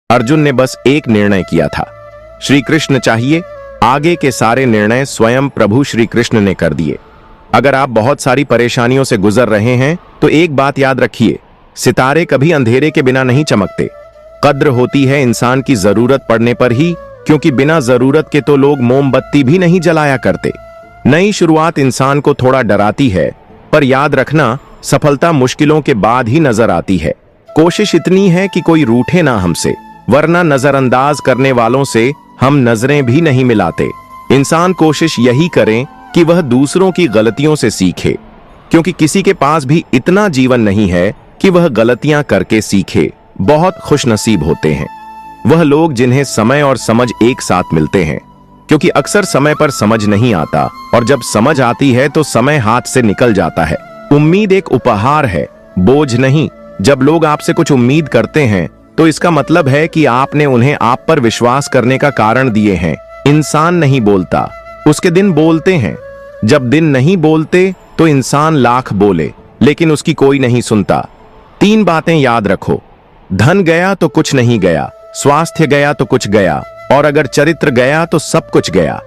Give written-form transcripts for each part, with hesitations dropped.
अर्जुन ने बस एक निर्णय किया था। श्री कृष्ण चाहिए, आगे के सारे निर्णय स्वयं प्रभु श्री कृष्ण ने कर दिए। अगर आप बहुत सारी परेशानियों से गुजर रहे हैं तो एक बात याद रखिए, सितारे कभी अंधेरे के बिना नहीं चमकते। कद्र होती है इंसान की जरूरत पड़ने पर ही, क्योंकि बिना जरूरत के तो लोग मोमबत्ती भी नहीं जलाया करते। नई शुरुआत इंसान को थोड़ा डराती है, पर याद रखना सफलता मुश्किलों के बाद ही नजर आती है। कोशिश इतनी है कि कोई रूठे ना हमसे, वरना नजरअंदाज करने वालों से हम नजरें भी नहीं मिलाते। इंसान कोशिश यही करें कि वह दूसरों की गलतियों से सीखे, क्योंकि किसी के पास भी इतना जीवन नहीं है कि वह गलतियां करके सीखे। बहुत खुशनसीब होते हैं वह लोग जिन्हें समय और समझ एक साथ मिलते हैं, क्योंकि अक्सर समय पर समझ नहीं आता और जब समझ आती है तो समय हाथ से निकल जाता है। उम्मीद एक उपहार है, बोझ नहीं। जब लोग आपसे कुछ उम्मीद करते हैं तो इसका मतलब है कि आपने उन्हें आप पर विश्वास करने का कारण दिए हैं। इंसान नहीं बोलता, उसके दिन बोलते हैं। जब दिन नहीं बोलते तो इंसान लाख बोले, लेकिन उसकी कोई नहीं सुनता। 3 बातें याद रखो, धन गया तो कुछ नहीं गया, स्वास्थ्य गया तो कुछ गया, और अगर चरित्र गया तो सब कुछ गया।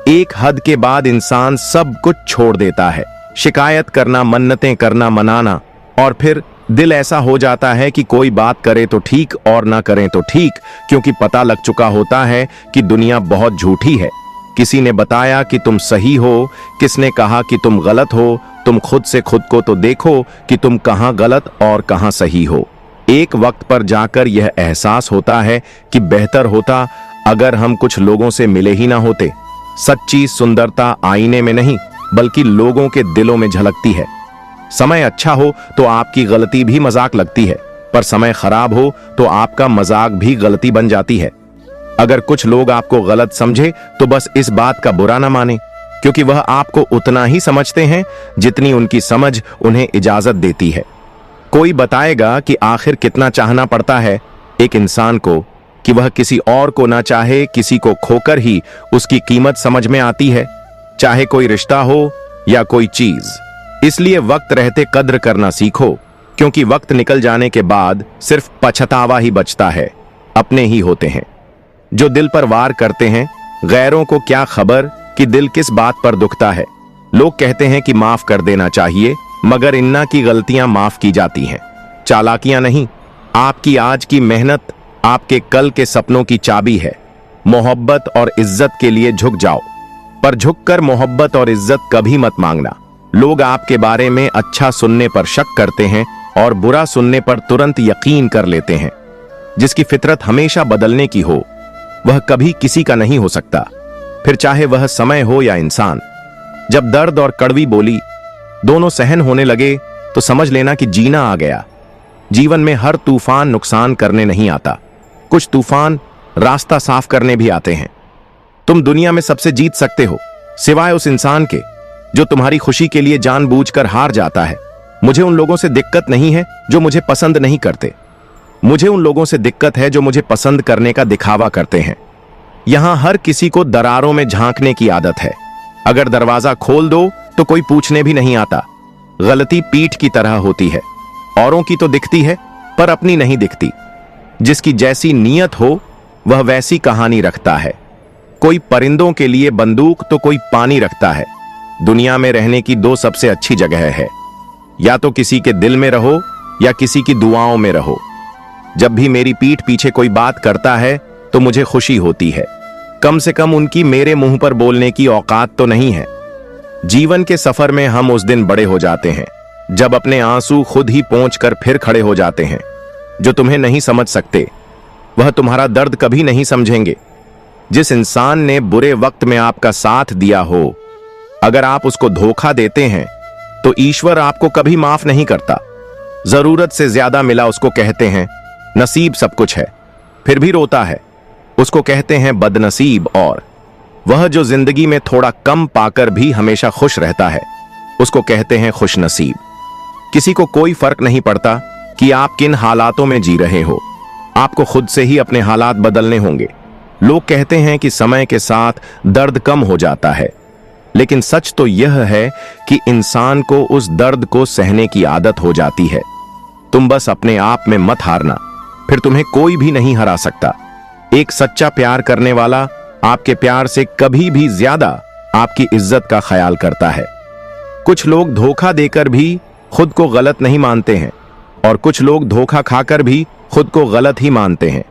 एक हद के बाद इंसान सब कुछ छोड़ देता है। शिकायत करना, मन्नतें करना, मनाना, और फिर दिल ऐसा हो जाता है कि कोई बात करे तो ठीक और ना करें तो ठीक, क्योंकि पता लग चुका होता है कि दुनिया बहुत झूठी है। किसी ने बताया कि तुम सही हो, किसने कहा कि तुम गलत हो। तुम खुद से खुद को तो देखो कि तुम कहां गलत और कहां सही हो। एक वक्त पर जाकर यह एहसास होता है कि बेहतर होता अगर हम कुछ लोगों से मिले ही ना होते। सच्ची सुंदरता आईने में नहीं, बल्कि लोगों के दिलों में झलकती है। समय अच्छा हो तो आपकी गलती भी मजाक लगती है, पर समय खराब हो तो आपका मजाक भी गलती बन जाती है। अगर कुछ लोग आपको गलत समझे तो बस इस बात का बुरा ना माने, क्योंकि वह आपको उतना ही समझते हैं जितनी उनकी समझ उन्हें इजाजत देती है। कोई बताएगा कि आखिर कितना चाहना पड़ता है एक इंसान को कि वह किसी और को ना चाहे। किसी को खोकर ही उसकी कीमत समझ में आती है, चाहे कोई रिश्ता हो या कोई चीज। इसलिए वक्त रहते कद्र करना सीखो, क्योंकि वक्त निकल जाने के बाद सिर्फ पछतावा ही बचता है। अपने ही होते हैं जो दिल पर वार करते हैं, गैरों को क्या खबर कि दिल किस बात पर दुखता है। लोग कहते हैं कि माफ कर देना चाहिए, मगर इन्ना की गलतियां माफ की जाती हैं, चालाकियां नहीं। आपकी आज की मेहनत आपके कल के सपनों की चाबी है। मोहब्बत और इज्जत के लिए झुक जाओ, पर झुककर मोहब्बत और इज्जत कभी मत मांगना। लोग आपके बारे में अच्छा सुनने पर शक करते हैं और बुरा सुनने पर तुरंत यकीन कर लेते हैं। जिसकी फितरत हमेशा बदलने की हो, वह कभी किसी का नहीं हो सकता, फिर चाहे वह समय हो या इंसान। जब दर्द और कड़वी बोली दोनों सहन होने लगे तो समझ लेना कि जीना आ गया। जीवन में हर तूफान नुकसान करने नहीं आता, कुछ तूफान रास्ता साफ करने भी आते हैं। तुम दुनिया में सबसे जीत सकते हो, सिवाय उस इंसान के जो तुम्हारी खुशी के लिए जानबूझकर हार जाता है। मुझे उन लोगों से दिक्कत नहीं है जो मुझे पसंद नहीं करते, मुझे उन लोगों से दिक्कत है जो मुझे पसंद करने का दिखावा करते हैं। यहां हर किसी को दरारों में झांकने की आदत है। अगर दरवाजा खोल दो तो कोई पूछने भी नहीं आता। गलती पीठ की तरह होती है, औरों की तो दिखती है पर अपनी नहीं दिखती। जिसकी जैसी नीयत हो वह वैसी कहानी रखता है। कोई परिंदों के लिए बंदूक तो कोई पानी रखता है। दुनिया में रहने की 2 सबसे अच्छी जगह है, या तो किसी के दिल में रहो या किसी की दुआओं में रहो। जब भी मेरी पीठ पीछे कोई बात करता है तो मुझे खुशी होती है, कम से कम उनकी मेरे मुंह पर बोलने की औकात तो नहीं है। जीवन के सफर में हम उस दिन बड़े हो जाते हैं जब अपने आंसू खुद ही पोंछकर फिर खड़े हो जाते हैं। जो तुम्हें नहीं समझ सकते वह तुम्हारा दर्द कभी नहीं समझेंगे। जिस इंसान ने बुरे वक्त में आपका साथ दिया हो, अगर आप उसको धोखा देते हैं तो ईश्वर आपको कभी माफ नहीं करता। जरूरत से ज्यादा मिला उसको कहते हैं नसीब सब कुछ है, फिर भी रोता है उसको कहते हैं बदनसीब। और वह जो जिंदगी में थोड़ा कम पाकर भी हमेशा खुश रहता है, उसको कहते हैं खुशनसीब। किसी को कोई फर्क नहीं पड़ता कि आप किन हालातों में जी रहे हो, आपको खुद से ही अपने हालात बदलने होंगे। लोग कहते हैं कि समय के साथ दर्द कम हो जाता है, लेकिन सच तो यह है कि इंसान को उस दर्द को सहने की आदत हो जाती है। तुम बस अपने आप में मत हारना, फिर तुम्हें कोई भी नहीं हरा सकता। एक सच्चा प्यार करने वाला आपके प्यार से कभी भी ज्यादा आपकी इज्जत का ख्याल करता है। कुछ लोग धोखा देकर भी खुद को गलत नहीं मानते हैं और कुछ लोग धोखा खाकर भी खुद को गलत ही मानते हैं।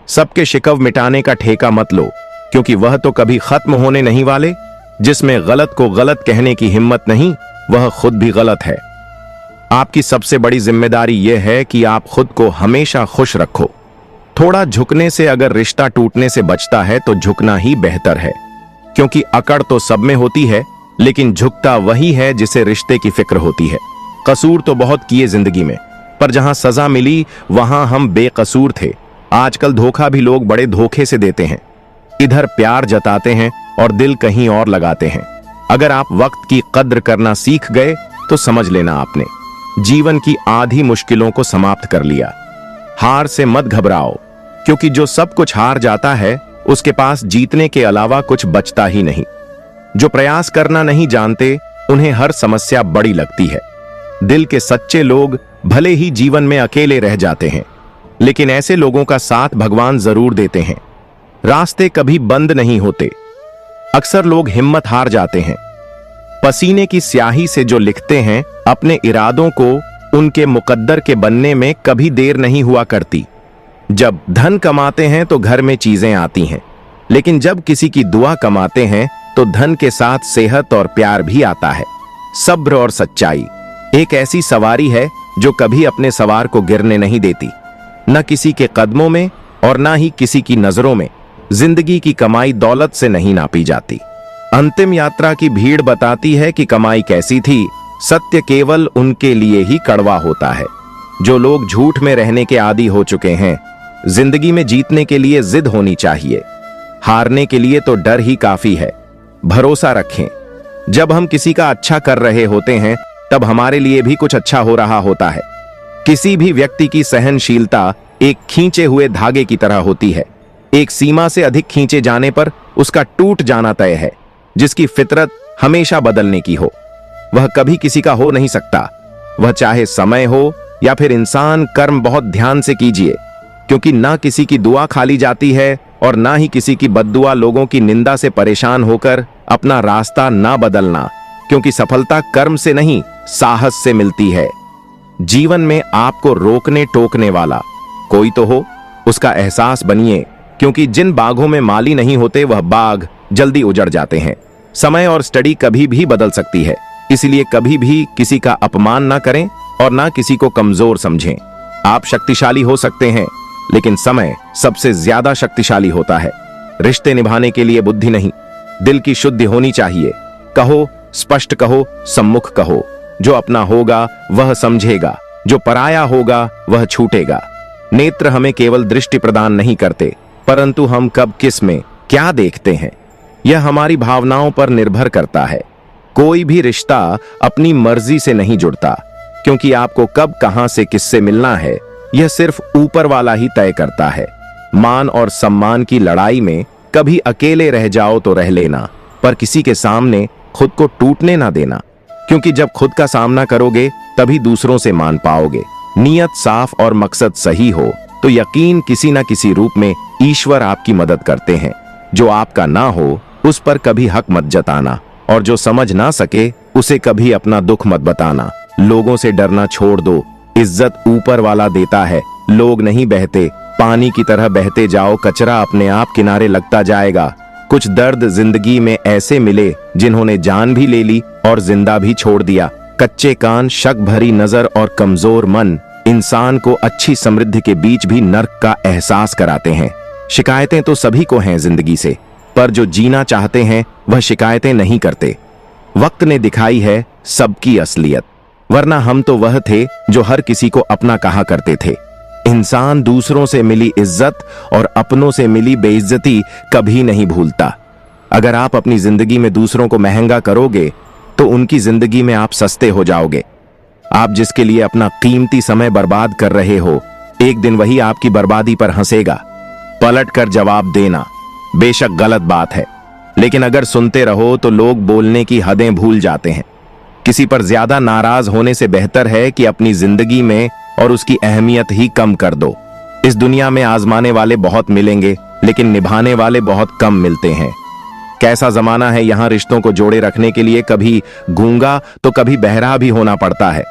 सबके शिकव मिटाने का ठेका मत लो, क्योंकि वह तो कभी खत्म होने नहीं वाले। जिसमें गलत को गलत कहने की हिम्मत नहीं, वह खुद भी गलत है। आपकी सबसे बड़ी जिम्मेदारी यह है कि आप खुद को हमेशा खुश रखो। थोड़ा झुकने से अगर रिश्ता टूटने से बचता है तो झुकना ही बेहतर है, क्योंकि अकड़ तो सब में होती है, लेकिन झुकता वही है जिसे रिश्ते की फिक्र होती है। कसूर तो बहुत किए जिंदगी में, पर जहां सजा मिली वहां हम बेकसूर थे। आजकल धोखा भी लोग बड़े धोखे से देते हैं। इधर प्यार जताते हैं और दिल कहीं और लगाते हैं। अगर आप वक्त की कद्र करना सीख गए तो समझ लेना आपने जीवन की आधी मुश्किलों को समाप्त कर लिया। हार से मत घबराओ, क्योंकि जो सब कुछ हार जाता है उसके पास जीतने के अलावा कुछ बचता ही नहीं। जो प्रयास करना नहीं जानते उन्हें हर समस्या बड़ी लगती है। दिल के सच्चे लोग भले ही जीवन में अकेले रह जाते हैं, लेकिन ऐसे लोगों का साथ भगवान जरूर देते हैं। रास्ते कभी बंद नहीं होते। अक्सर लोग हिम्मत हार जाते हैं। पसीने की स्याही से जो लिखते हैं अपने इरादों को, उनके मुकद्दर के बनने में कभी देर नहीं हुआ करती। जब धन कमाते हैं तो घर में चीजें आती हैं, लेकिन जब किसी की दुआ कमाते हैं तो धन के साथ सेहत और प्यार भी आता है। सब्र और सच्चाई एक ऐसी सवारी है जो कभी अपने सवार को गिरने नहीं देती, न किसी के कदमों में और न ही किसी की नजरों में। जिंदगी की कमाई दौलत से नहीं नापी जाती। अंतिम यात्रा की भीड़ बताती है कि कमाई कैसी थी। सत्य केवल उनके लिए ही कड़वा होता है जो लोग झूठ में रहने के आदी हो चुके हैं। जिंदगी में जीतने के लिए जिद होनी चाहिए, हारने के लिए तो डर ही काफी है। भरोसा रखें, जब हम किसी का अच्छा कर रहे होते हैं तब हमारे लिए भी कुछ अच्छा हो रहा होता है। किसी भी व्यक्ति की सहनशीलता एक खींचे हुए धागे की तरह होती है। एक सीमा से अधिक खींचे जाने पर उसका टूट जाना तय है। जिसकी फितरत हमेशा बदलने की हो, वह कभी किसी का हो नहीं सकता। वह चाहे समय हो या फिर इंसान। कर्म बहुत ध्यान से कीजिए, क्योंकि ना किसी की दुआ खाली जाती है और ना ही किसी की बद्दुआ। लोगों की निंदा से परेशान होकर अपना रास्ता ना बदलना, क्योंकि सफलता कर्म से नहीं साहस से मिलती है। जीवन में आपको रोकने टोकने वाला कोई तो हो, उसका एहसास बनिए, क्योंकि जिन बागों में माली नहीं होते वह बाग जल्दी उजड़ जाते हैं। समय और स्टडी कभी भी बदल सकती है, इसलिए कभी भी किसी का अपमान ना करें और ना किसी को कमजोर समझें। आप शक्तिशाली हो सकते हैं, लेकिन समय सबसे ज्यादा शक्तिशाली होता है। रिश्ते निभाने के लिए बुद्धि नहीं, दिल की शुद्धि होनी चाहिए। कहो, स्पष्ट कहो, सम्मुख कहो। जो अपना होगा वह समझेगा, जो पराया होगा वह छूटेगा। नेत्र हमें केवल दृष्टि प्रदान नहीं करते, परंतु हम कब किस में क्या देखते हैं यह हमारी भावनाओं पर निर्भर करता है। कोई भी रिश्ता अपनी मर्जी से नहीं जुड़ता, क्योंकि आपको कब कहां से किससे मिलना है यह सिर्फ ऊपर वाला ही तय करता है। मान और सम्मान की लड़ाई में कभी अकेले रह जाओ तो रह लेना, पर किसी के सामने खुद को टूटने ना देना, क्योंकि जब खुद का सामना करोगे तभी दूसरों से मान पाओगे। नियत साफ और मकसद सही हो तो यकीन किसी न किसी रूप में ईश्वर आपकी मदद करते हैं। जो आपका ना हो उस पर कभी हक मत जताना, और जो समझ ना सके उसे कभी अपना दुख मत बताना। लोगों से डरना छोड़ दो, इज्जत ऊपर वाला देता है। लोग नहीं बहते, पानी की तरह बहते जाओ, कचरा अपने आप किनारे लगता जाएगा। कुछ दर्द जिंदगी में ऐसे मिले जिन्होंने जान भी ले ली और जिंदा भी छोड़ दिया। कच्चे कान, शक भरी नजर और कमजोर मन इंसान को अच्छी समृद्धि के बीच भी नर्क का एहसास कराते हैं। शिकायतें तो सभी को हैं जिंदगी से, पर जो जीना चाहते हैं वह शिकायतें नहीं करते। वक्त ने दिखाई है सबकी असलियत, वरना हम तो वह थे जो हर किसी को अपना कहा करते थे। इंसान दूसरों से मिली इज्जत और अपनों से मिली बेइज्जती कभी नहीं भूलता। अगर आप अपनी जिंदगी में दूसरों को महंगा करोगे तो उनकी जिंदगी में आप सस्ते हो जाओगे। आप जिसके लिए अपना कीमती समय बर्बाद कर रहे हो, एक दिन वही आपकी बर्बादी पर हंसेगा। पलट कर जवाब देना बेशक गलत बात है, लेकिन अगर सुनते रहो तो लोग बोलने की हदें भूल जाते हैं। किसी पर ज्यादा नाराज होने से बेहतर है कि अपनी जिंदगी में और उसकी अहमियत ही कम कर दो। इस दुनिया में आजमाने वाले बहुत मिलेंगे, लेकिन निभाने वाले बहुत कम मिलते हैं। कैसा जमाना है, यहाँ रिश्तों को जोड़े रखने के लिए कभी गूंगा तो कभी बहरा भी होना पड़ता है।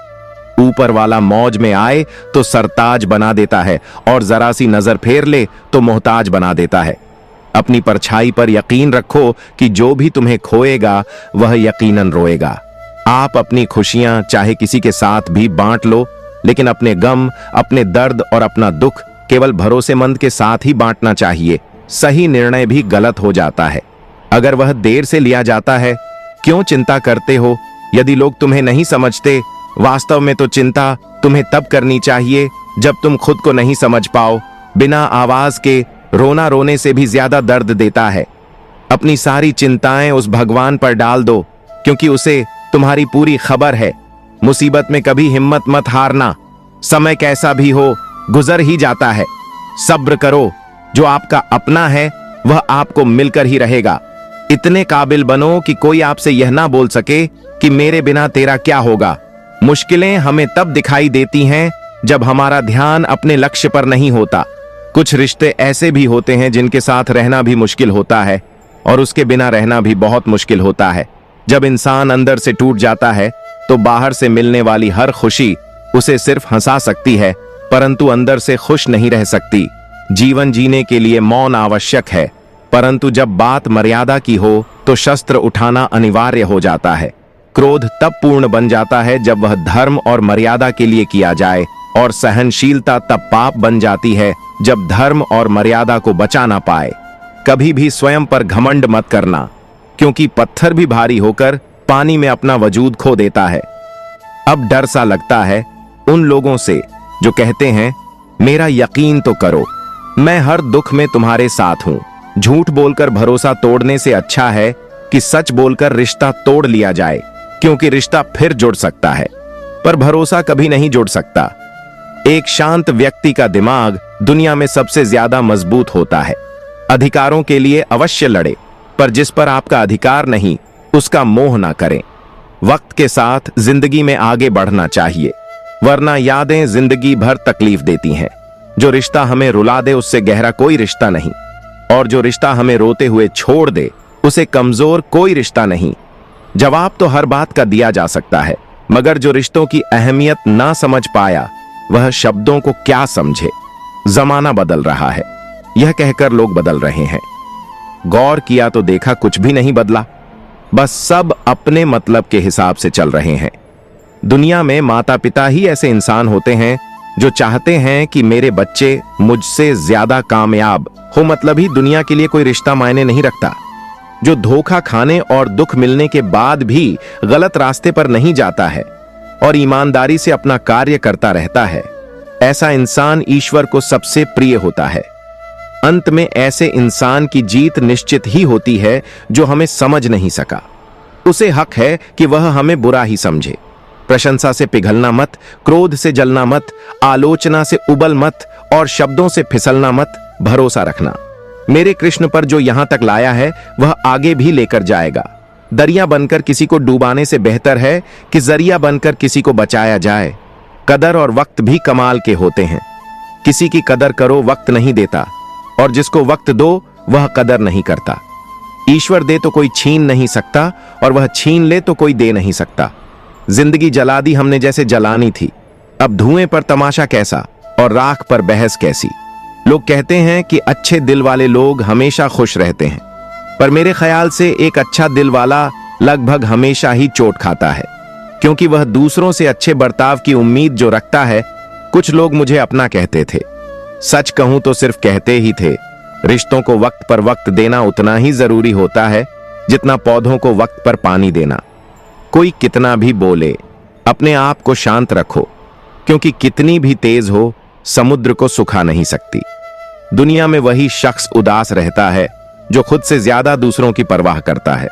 ऊपर वाला मौज में आए तो सरताज बना देता है, और जरा सी नजर फेर ले तो मोहताज बना देता है। अपनी परछाई पर यकीन रखो कि जो भी तुम्हें खोएगा वह यकीनन रोएगा। आप अपनी खुशियां चाहे किसी के साथ भी बांट लो, लेकिन अपने गम, अपने दर्द और अपना दुख केवल भरोसेमंद के साथ ही बांटना चाहिए। सही निर्णय भी गलत हो जाता है अगर वह देर से लिया जाता है। क्यों चिंता करते हो यदि लोग तुम्हें नहीं समझते? वास्तव में तो चिंता तुम्हें तब करनी चाहिए जब तुम खुद को नहीं समझ पाओ। बिना आवाज के रोना रोने से भी ज्यादा दर्द देता है। अपनी सारी चिंताएं उस भगवान पर डाल दो, क्योंकि उसे तुम्हारी पूरी खबर है। मुसीबत में कभी हिम्मत मत हारना। समय कैसा भी हो गुजर ही जाता है। सब्र करो, जो आपका अपना है वह आपको मिलकर ही रहेगा। इतने काबिल बनो कि कोई आपसे यह ना बोल सके कि मेरे बिना तेरा क्या होगा। मुश्किलें हमें तब दिखाई देती हैं जब हमारा ध्यान अपने लक्ष्य पर नहीं होता। कुछ रिश्ते ऐसे भी होते हैं जिनके साथ रहना भी मुश्किल होता है, और उसके बिना रहना भी बहुत मुश्किल होता है। जब इंसान अंदर से टूट जाता है तो बाहर से मिलने वाली हर खुशी उसे सिर्फ हंसा सकती है, परंतु अंदर से खुश नहीं रह सकती। जीवन जीने के लिए मौन आवश्यक है, परंतु जब बात मर्यादा की हो तो शस्त्र उठाना अनिवार्य हो जाता है। क्रोध तब पूर्ण बन जाता है जब वह धर्म और मर्यादा के लिए किया जाए, और सहनशीलता तब पाप बन जाती है जब धर्म और मर्यादा को बचा ना पाए। कभी भी स्वयं पर घमंड मत करना, क्योंकि पत्थर भी भारी होकर पानी में अपना वजूद खो देता है। अब डर सा लगता है उन लोगों से जो कहते हैं मेरा यकीन तो करो, मैं हर दुख में तुम्हारे साथ हूं। झूठ बोलकर भरोसा तोड़ने से अच्छा है कि सच बोलकर रिश्ता तोड़ लिया जाए, क्योंकि रिश्ता फिर जुड़ सकता है पर भरोसा कभी नहीं जुड़ सकता। एक शांत व्यक्ति का दिमाग दुनिया में सबसे ज्यादा मजबूत होता है। अधिकारों के लिए अवश्य लड़े, पर जिस पर आपका अधिकार नहीं उसका मोह ना करें। वक्त के साथ जिंदगी में आगे बढ़ना चाहिए, वरना यादें जिंदगी भर तकलीफ देती हैं। जो रिश्ता हमें रुला दे उससे गहरा कोई रिश्ता नहीं, और जो रिश्ता हमें रोते हुए छोड़ दे उसे कमजोर कोई रिश्ता नहीं। जवाब तो हर बात का दिया जा सकता है, मगर जो रिश्तों की अहमियत ना समझ पाया वह शब्दों को क्या समझे। जमाना बदल रहा है, यह कहकर लोग बदल रहे हैं। गौर किया तो देखा कुछ भी नहीं बदला, बस सब अपने मतलब के हिसाब से चल रहे हैं। दुनिया में माता पिता ही ऐसे इंसान होते हैं जो चाहते हैं कि मेरे बच्चे मुझसे ज्यादा कामयाब हो, मतलब ही दुनिया के लिए कोई रिश्ता मायने नहीं रखता। जो धोखा खाने और दुख मिलने के बाद भी गलत रास्ते पर नहीं जाता है और ईमानदारी से अपना कार्य करता रहता है, ऐसा इंसान ईश्वर को सबसे प्रिय होता है। अंत में ऐसे इंसान की जीत निश्चित ही होती है जो हमें समझ नहीं सका। उसे हक है कि वह हमें बुरा ही समझे। प्रशंसा से पिघलना मत, क्रोध से जलना मत, आलोचना से उबल मत और शब्दों से फिसलना मत। भरोसा रखना, मेरे कृष्ण पर जो यहां तक लाया है वह आगे भी लेकर जाएगा। दरिया बनकर किसी को डुबाने से बेहतर है कि जरिया बनकर किसी को बचाया जाए। कदर और वक्त भी कमाल के होते हैं। किसी की कदर करो, वक्त नहीं देता, और जिसको वक्त दो वह कदर नहीं करता। ईश्वर दे तो कोई छीन नहीं सकता, और वह छीन ले तो कोई दे नहीं सकता। जिंदगी जला दी हमने जैसे जलानी थी, अब धुएं पर तमाशा कैसा और राख पर बहस कैसी। लोग कहते हैं कि अच्छे दिल वाले लोग हमेशा खुश रहते हैं, पर मेरे ख्याल से एक अच्छा दिल वाला लगभग हमेशा ही चोट खाता है, क्योंकि वह दूसरों से अच्छे बर्ताव की उम्मीद जो रखता है। कुछ लोग मुझे अपना कहते थे, सच कहूं तो सिर्फ कहते ही थे। रिश्तों को वक्त पर वक्त देना उतना ही जरूरी होता है जितना पौधों को वक्त पर पानी देना। कोई कितना भी बोले, अपने आप को शांत रखो, क्योंकि कितनी भी तेज हो समुद्र को सुखा नहीं सकती। दुनिया में वही शख्स उदास रहता है जो खुद से ज्यादा दूसरों की परवाह करता है।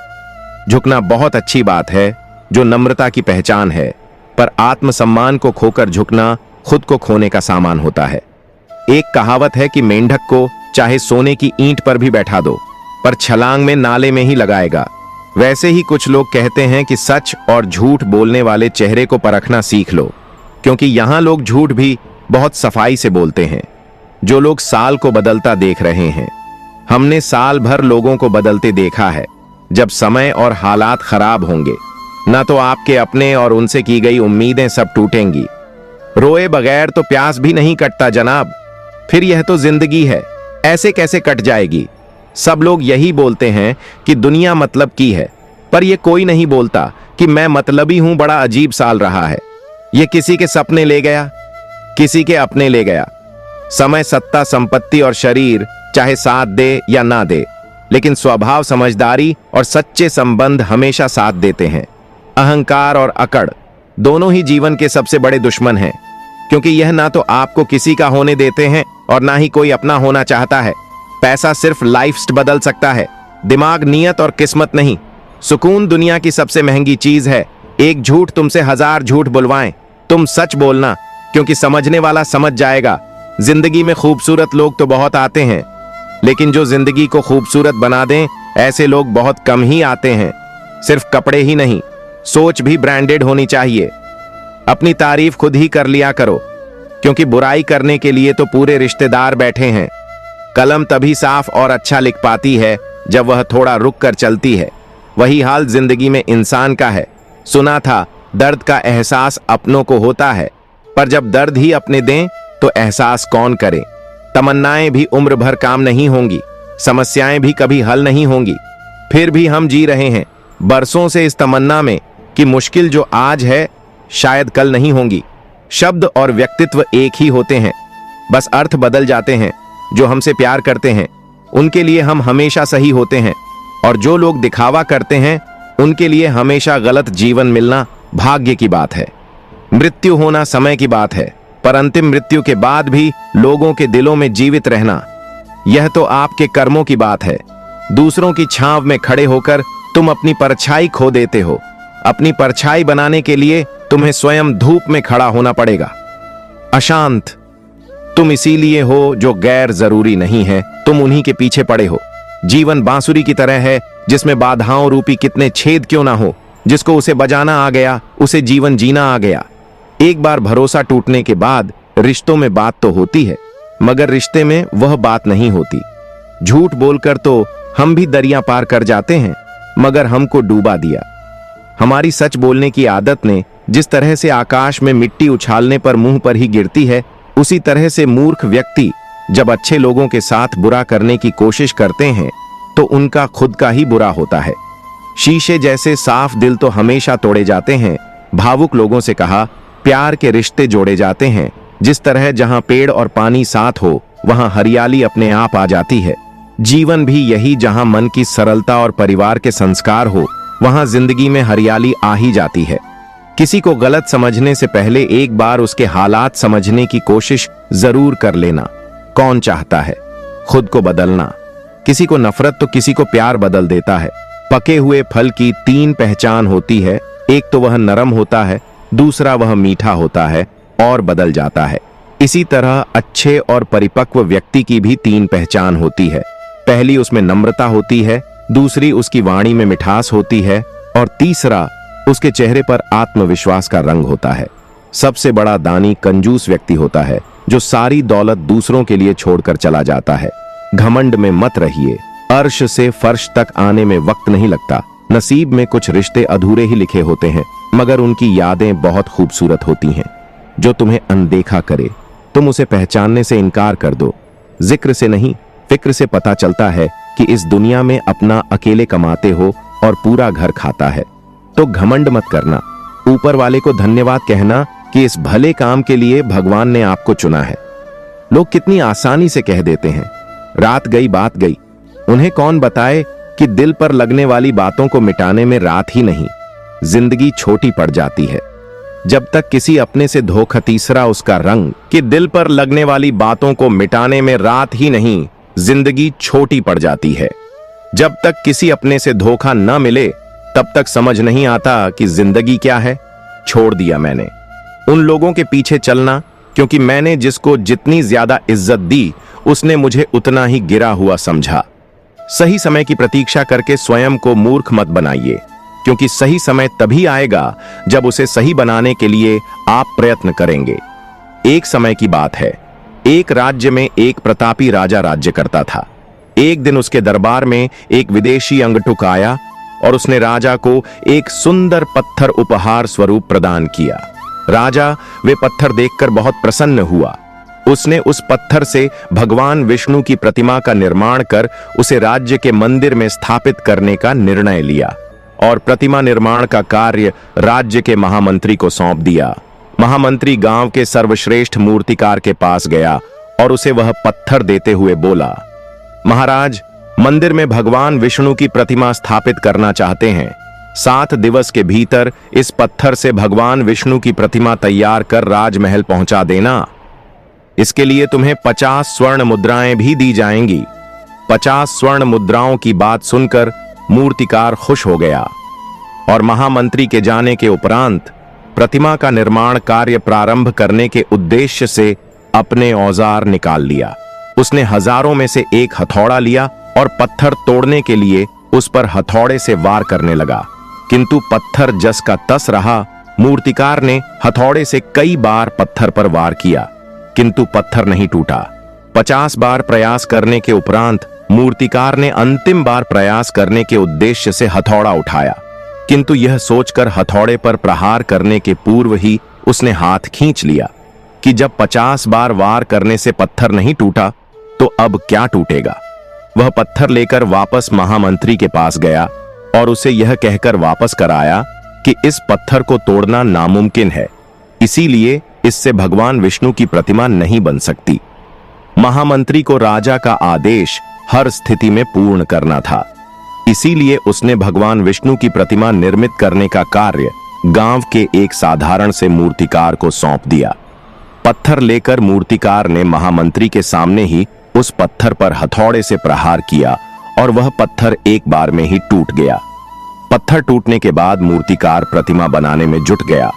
झुकना बहुत अच्छी बात है, जो नम्रता की पहचान है, पर आत्मसम्मान को खोकर झुकना खुद को खोने का सामान होता है। एक कहावत है कि मेंढक को चाहे सोने की ईंट पर भी बैठा दो, पर छलांग में नाले में ही लगाएगा। वैसे ही कुछ लोग कहते हैं कि सच और झूठ बोलने वाले चेहरे को परखना सीख लो, क्योंकि यहां लोग झूठ भी बहुत सफाई से बोलते हैं। जो लोग साल को बदलता देख रहे हैं। हमने साल भर लोगों को बदलते देखा है। जब समय और हालात खराब होंगे, ना तो आपके अपने और उनसे की गई उम्मीदें सब टूटेंगी। रोए बगैर तो प्यास भी नहीं कटता जनाब। फिर यह तो जिंदगी है, ऐसे कैसे कट जाएगी। सब लोग यही बोलते हैं कि दुनिया मतलब की है, पर यह कोई नहीं बोलता कि मैं मतलबी हूं। बड़ा अजीब साल रहा है। यह किसी के सपने ले गया, किसी के अपने ले गया। समय, सत्ता, संपत्ति और शरीर चाहे साथ दे या ना दे, लेकिन स्वभाव, समझदारी और सच्चे संबंध हमेशा साथ देते हैं। अहंकार और अकड़ दोनों ही जीवन के सबसे बड़े दुश्मन हैं, क्योंकि यह ना तो आपको किसी का होने देते हैं और ना ही कोई अपना होना चाहता है। पैसा सिर्फ लाइफ बदल सकता है, दिमाग, नियत और किस्मत नहीं। सुकून दुनिया की सबसे महंगी चीज है। एक झूठ तुमसे 1000 झूठ बुलवाएं, तुम सच बोलना, क्योंकि समझने वाला समझ जाएगा। जिंदगी में खूबसूरत लोग तो बहुत आते हैं, लेकिन जो जिंदगी को खूबसूरत बना दें, ऐसे लोग बहुत कम ही आते हैं। सिर्फ कपड़े ही नहीं, सोच भी ब्रांडेड होनी चाहिए। अपनी तारीफ खुद ही कर लिया करो, क्योंकि बुराई करने के लिए तो पूरे रिश्तेदार बैठे हैं। कलम तभी साफ और अच्छा लिख पाती है जब वह थोड़ा रुक कर चलती है। वही हाल जिंदगी में इंसान का है। सुना था दर्द का एहसास अपनों को होता है, पर जब दर्द ही अपने दें तो एहसास कौन करे। तमन्नाएं भी उम्र भर काम नहीं होंगी, समस्याएं भी कभी हल नहीं होंगी। फिर भी हम जी रहे हैं बरसों से इस तमन्ना में कि मुश्किल जो आज है शायद कल नहीं होंगी। शब्द और व्यक्तित्व एक ही होते हैं, बस अर्थ बदल जाते हैं। जो हमसे प्यार करते हैं उनके लिए हम हमेशा सही होते हैं, और जो लोग दिखावा करते हैं उनके लिए हमेशा गलत। जीवन मिलना भाग्य की बात है, मृत्यु होना समय की बात है, पर अंतिम मृत्यु के बाद भी लोगों के दिलों में जीवित रहना, यह तो आपके कर्मों की बात है। दूसरों की छांव में खड़े होकर तुम अपनी परछाई खो देते हो। अपनी परछाई बनाने के लिए तुम्हें स्वयं धूप में खड़ा होना पड़ेगा। अशांत तुम इसीलिए हो जो गैर जरूरी नहीं है, तुम उन्हीं के पीछे पड़े हो। जीवन बांसुरी की तरह है, जिसमें बाधाओं रूपी कितने छेद क्यों ना हो। जिसको उसे बजाना आ गया, उसे जीवन जीना आ गया। एक बार भरोसा टूटने के बाद रिश्तों में बात तो होती है, मगर रिश्ते में वह बात नहीं होती। झूठ बोलकर तो हम भी दरिया पार कर जाते हैं, मगर हमको डूबा दिया। हमारी सच बोलने की आदत ने जिस तरह से आकाश में मिट्टी उछालने पर मुंह पर ही गिरती है, उसी तरह से मूर्ख व्यक्ति जब अच्छे लोगों के साथ बुरा करने की कोशिश करते हैं तो उनका खुद का ही बुरा होता है। शीशे जैसे साफ दिल तो हमेशा तोड़े जाते हैं। भावुक लोगों से कहा, प्यार के रिश्ते जोड़े जाते हैं। जिस तरह जहां पेड़ और पानी साथ हो, वहां हरियाली अपने आप आ जाती है। जीवन भी यही, जहां मन की सरलता और परिवार के संस्कार हो, वहां जिंदगी में हरियाली आ ही जाती है। किसी को गलत समझने से पहले एक बार उसके हालात समझने की कोशिश जरूर कर लेना। कौन चाहता है खुद को बदलना? किसी को नफरत तो किसी को प्यार बदल देता है। पके हुए फल की 3 पहचान होती है, एक तो वह नरम होता है, दूसरा वह मीठा होता है और बदल जाता है। इसी तरह अच्छे और परिपक्व व्यक्ति की भी 3 पहचान होती है। पहली उसमें नम्रता होती है, दूसरी उसकी वाणी में मिठास होती है और तीसरा उसके चेहरे पर आत्मविश्वास का रंग होता है। सबसे बड़ा दानी कंजूस व्यक्ति होता है, जो सारी दौलत दूसरों के लिए छोड़कर चला जाता है। घमंड में मत रहिए, अर्श से फर्श तक आने में वक्त नहीं लगता। नसीब में कुछ रिश्ते अधूरे ही लिखे होते हैं, मगर उनकी यादें बहुत खूबसूरत होती हैं। जो तुम्हें अनदेखा करे, तुम उसे पहचानने से इनकार कर दो। जिक्र से नहीं, फिक्र से पता चलता है कि इस दुनिया में अपना अकेले कमाते हो और पूरा घर खाता है। तो घमंड मत करना, ऊपर वाले को धन्यवाद कहना कि इस भले काम के लिए भगवान ने आपको चुना है। लोग कितनी आसानी से कह देते हैं, रात गई बात गई। उन्हें कौन बताए कि दिल पर लगने वाली बातों को मिटाने में रात ही नहीं, जिंदगी छोटी पड़ जाती है। जब तक किसी अपने से धोखा, तीसरा उसका रंग, कि दिल पर लगने वाली बातों को मिटाने में रात ही नहीं, जिंदगी छोटी पड़ जाती है। जब तक किसी अपने से धोखा न मिले, तब तक समझ नहीं आता कि जिंदगी क्या है। छोड़ दिया मैंने उन लोगों के पीछे चलना, क्योंकि मैंने जिसको जितनी ज्यादा इज्जत दी, उसने मुझे उतना ही गिरा हुआ समझा। सही समय की प्रतीक्षा करके स्वयं को मूर्ख मत बनाइए, क्योंकि सही समय तभी आएगा जब उसे सही बनाने के लिए आप प्रयत्न करेंगे। एक समय की बात है, एक राज्य में एक प्रतापी राजा राज्य करता था। एक दिन उसके दरबार में एक विदेशी अंगटुक आया और उसने राजा को एक सुंदर पत्थर उपहार स्वरूप प्रदान किया। राजा वे पत्थर देखकर बहुत प्रसन्न हुआ। उसने उस पत्थर से भगवान विष्णु की प्रतिमा का निर्माण कर उसे राज्य के मंदिर में स्थापित करने का निर्णय लिया और प्रतिमा निर्माण का कार्य राज्य के महामंत्री को सौंप दिया। महामंत्री गांव के सर्वश्रेष्ठ मूर्तिकार के पास गया और उसे वह पत्थर देते हुए बोला, महाराज, मंदिर में भगवान विष्णु की प्रतिमा स्थापित करना चाहते हैं। 7 दिवस के भीतर इस पत्थर से भगवान विष्णु की प्रतिमा तैयार कर राजमहल पहुंचा देना। इसके लिए तुम्हें 50 स्वर्ण मुद्राएं भी दी जाएंगी। 50 स्वर्ण मुद्राओं की बात सुनकर मूर्तिकार खुश हो गया और महामंत्री के जाने के उपरांत प्रतिमा का निर्माण कार्य प्रारंभ करने के उद्देश्य से अपने औजार निकाल लिया। उसने हजारों में से एक हथौड़ा लिया और पत्थर तोड़ने के लिए उस पर हथौड़े से वार करने लगा, किंतु पत्थर जस का तस रहा। मूर्तिकार ने हथौड़े से कई बार पत्थर पर वार किया, किंतु पत्थर नहीं टूटा। 50 बार प्रयास करने के उपरांत मूर्तिकार ने अंतिम बार प्रयास करने के उद्देश्य से हथौड़ा उठाया, किंतु यह सोचकर हथौड़े पर प्रहार करने के पूर्व ही उसने हाथ खींच लिया कि जब 50 बार वार करने से पत्थर नहीं टूटा तो अब क्या टूटेगा। वह पत्थर लेकर वापस महामंत्री के पास गया और उसे यह कहकर वापस कराया कि इस पत्थर को तोड़ना नामुमकिन है, इसीलिए इससे भगवान विष्णु की प्रतिमा नहीं बन सकती। महामंत्री को राजा का आदेश हर स्थिति में पूर्ण करना था, इसीलिए उसने भगवान विष्णु की प्रतिमा निर्मित करने का कार्य गांव के एक साधारण से मूर्तिकार को सौंप दिया। पत्थर लेकर मूर्तिकार ने महामंत्री के सामने ही उस पत्थर पर हथौड़े से प्रहार किया और वह पत्थर एक बार में ही टूट गया। पत्थर टूटने के बाद मूर्तिकार प्रतिमा बनाने में जुट गया।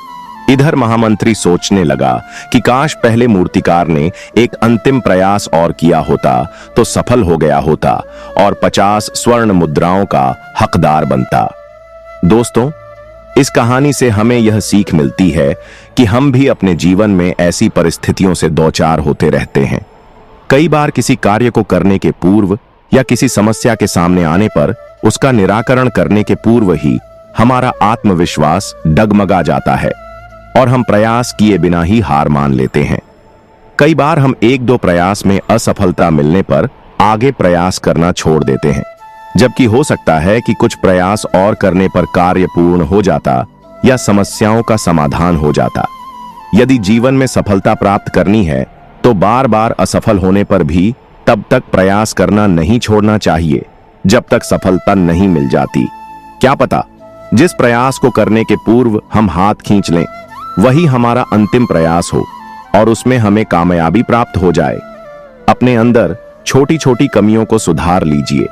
इधर महामंत्री सोचने लगा कि काश पहले मूर्तिकार ने एक अंतिम प्रयास और किया होता तो सफल हो गया होता और 50 स्वर्ण मुद्राओं का हकदार बनता। दोस्तों, इस कहानी से हमें यह सीख मिलती है कि हम भी अपने जीवन में ऐसी परिस्थितियों से दो चार होते रहते हैं। कई बार किसी कार्य को करने के पूर्व या किसी समस्या के सामने आने पर उसका निराकरण करने के पूर्व ही हमारा आत्मविश्वास डगमगा जाता है और हम प्रयास किए बिना ही हार मान लेते हैं। कई बार हम 1-2 प्रयास में असफलता मिलने पर आगे प्रयास करना छोड़ देते हैं, जबकि हो सकता है कि कुछ प्रयास और करने पर कार्य पूर्ण हो जाता या समस्याओं का समाधान हो जाता। यदि जीवन में सफलता प्राप्त करनी है तो बार बार असफल होने पर भी तब तक प्रयास करना नहीं छोड़ना चाहिए जब तक सफलता नहीं मिल जाती। क्या पता जिस प्रयास को करने के पूर्व हम हाथ खींच लें वही हमारा अंतिम प्रयास हो और उसमें हमें कामयाबी प्राप्त हो जाए। अपने अंदर छोटी छोटी कमियों को सुधार लीजिए,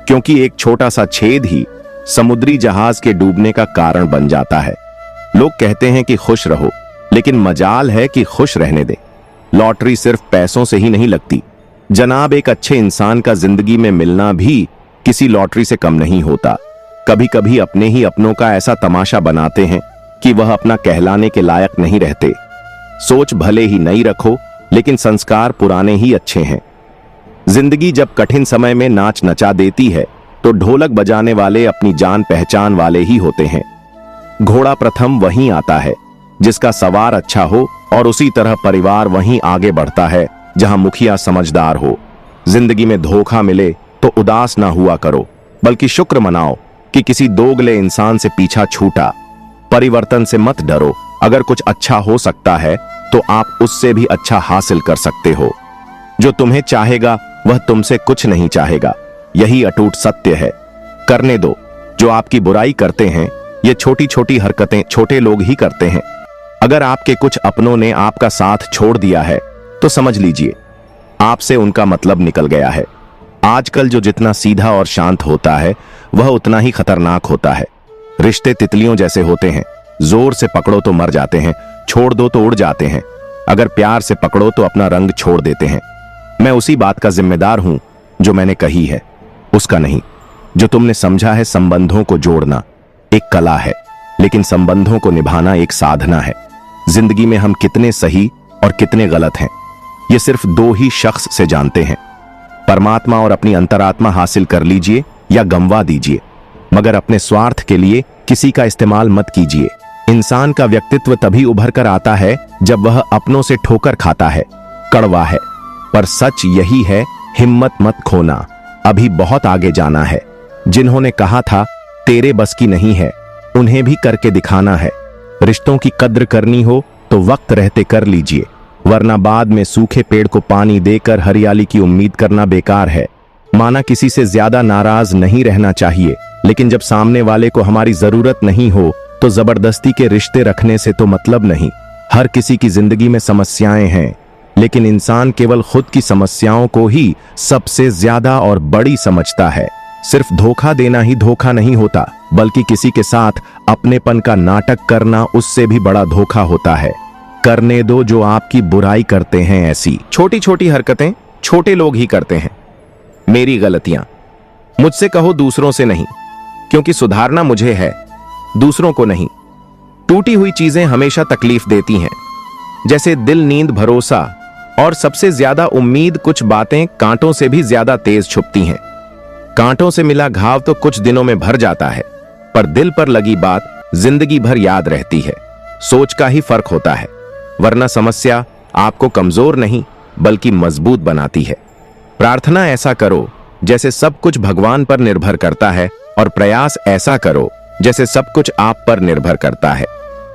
क्योंकि एक छोटा सा छेद ही समुद्री जहाज के डूबने का कारण बन जाता है। लोग कहते हैं कि खुश रहो, लेकिन मजाल है कि खुश रहने दे। लॉटरी सिर्फ पैसों से ही नहीं लगती जनाब, एक अच्छे इंसान का जिंदगी में मिलना भी किसी लॉटरी से कम नहीं होता। कभी कभी अपने ही अपनों का ऐसा तमाशा बनाते हैं कि वह अपना कहलाने के लायक नहीं रहते। सोच भले ही नई रखो, लेकिन संस्कार पुराने ही अच्छे हैं। जिंदगी जब कठिन समय में नाच नचा देती है तो ढोलक बजाने वाले अपनी जान पहचान वाले ही होते हैं। घोड़ा प्रथम वहीं आता है जिसका सवार अच्छा हो और उसी तरह परिवार वहीं आगे बढ़ता है जहां मुखिया समझदार हो। जिंदगी में धोखा मिले तो उदास ना हुआ करो, बल्कि शुक्र मनाओ कि किसी दोगले इंसान से पीछा छूटा। परिवर्तन से मत डरो, अगर कुछ अच्छा हो सकता है तो आप उससे भी अच्छा हासिल कर सकते हो। जो तुम्हें चाहेगा वह तुमसे कुछ नहीं चाहेगा, यही अटूट सत्य है। करने दो। जो आपकी बुराई करते हैं ये छोटी छोटी हरकतें छोटे लोग ही करते हैं। अगर आपके कुछ अपनों ने आपका साथ छोड़ दिया है तो समझ लीजिए आपसे उनका मतलब निकल गया है। आजकल जो जितना सीधा और शांत होता है वह उतना ही खतरनाक होता है। रिश्ते तितलियों जैसे होते हैं, जोर से पकड़ो तो मर जाते हैं, छोड़ दो तो उड़ जाते हैं। अगर प्यार से पकड़ो तो अपना रंग छोड़ देते हैं। मैं उसी बात का जिम्मेदार हूं जो मैंने कही है, उसका नहीं। जो तुमने समझा है संबंधों को जोड़ना एक कला है, लेकिन संबंधों को निभाना एक साधना है। जिंदगी में हम कितने सही और कितने गलत हैं ये सिर्फ दो ही शख्स से जानते हैं, परमात्मा और अपनी अंतरात्मा हासिल कर लीजिए या गंवा दीजिए, मगर अपने स्वार्थ के लिए किसी का इस्तेमाल मत कीजिए। इंसान का व्यक्तित्व तभी उभर कर आता है जब वह अपनों से ठोकर खाता है, कड़वा है, पर सच यही है, हिम्मत मत खोना, अभी बहुत आगे जाना है। जिन्होंने कहा था तेरे बस की नहीं है, उन्हें भी करके दिखाना है। रिश्तों की कद्र करनी हो तो वक्त रहते कर लीजिए, वरना बाद में सूखे पेड़ को पानी देकर हरियाली की उम्मीद करना बेकार है। माना किसी से ज्यादा नाराज नहीं रहना चाहिए, लेकिन जब सामने वाले को हमारी जरूरत नहीं हो तो जबरदस्ती के रिश्ते रखने से तो मतलब नहीं। हर किसी की जिंदगी में समस्याएं हैं, लेकिन इंसान केवल खुद की समस्याओं को ही सबसे ज्यादा और बड़ी समझता है। सिर्फ धोखा देना ही धोखा नहीं होता, बल्कि किसी के साथ अपनेपन का नाटक करना उससे भी बड़ा धोखा होता है। करने दो जो आपकी बुराई करते हैं। ऐसी छोटी छोटी हरकतें छोटे लोग ही करते हैं। मेरी गलतियां मुझसे कहो, दूसरों से नहीं, क्योंकि सुधारना मुझे है, दूसरों को नहीं। टूटी हुई चीजें हमेशा तकलीफ देती हैं, जैसे दिल, नींद, भरोसा और सबसे ज्यादा उम्मीद। कुछ बातें कांटों से भी ज्यादा तेज छुपती हैं। कांटों से मिला घाव तो कुछ दिनों में भर जाता है, पर दिल पर लगी बात जिंदगी भर याद रहती है। सोच का ही फर्क होता है, वरना समस्या आपको कमजोर नहीं बल्कि मजबूत बनाती है। प्रार्थना ऐसा करो जैसे सब कुछ भगवान पर निर्भर करता है, और प्रयास ऐसा करो जैसे सब कुछ आप पर निर्भर करता है।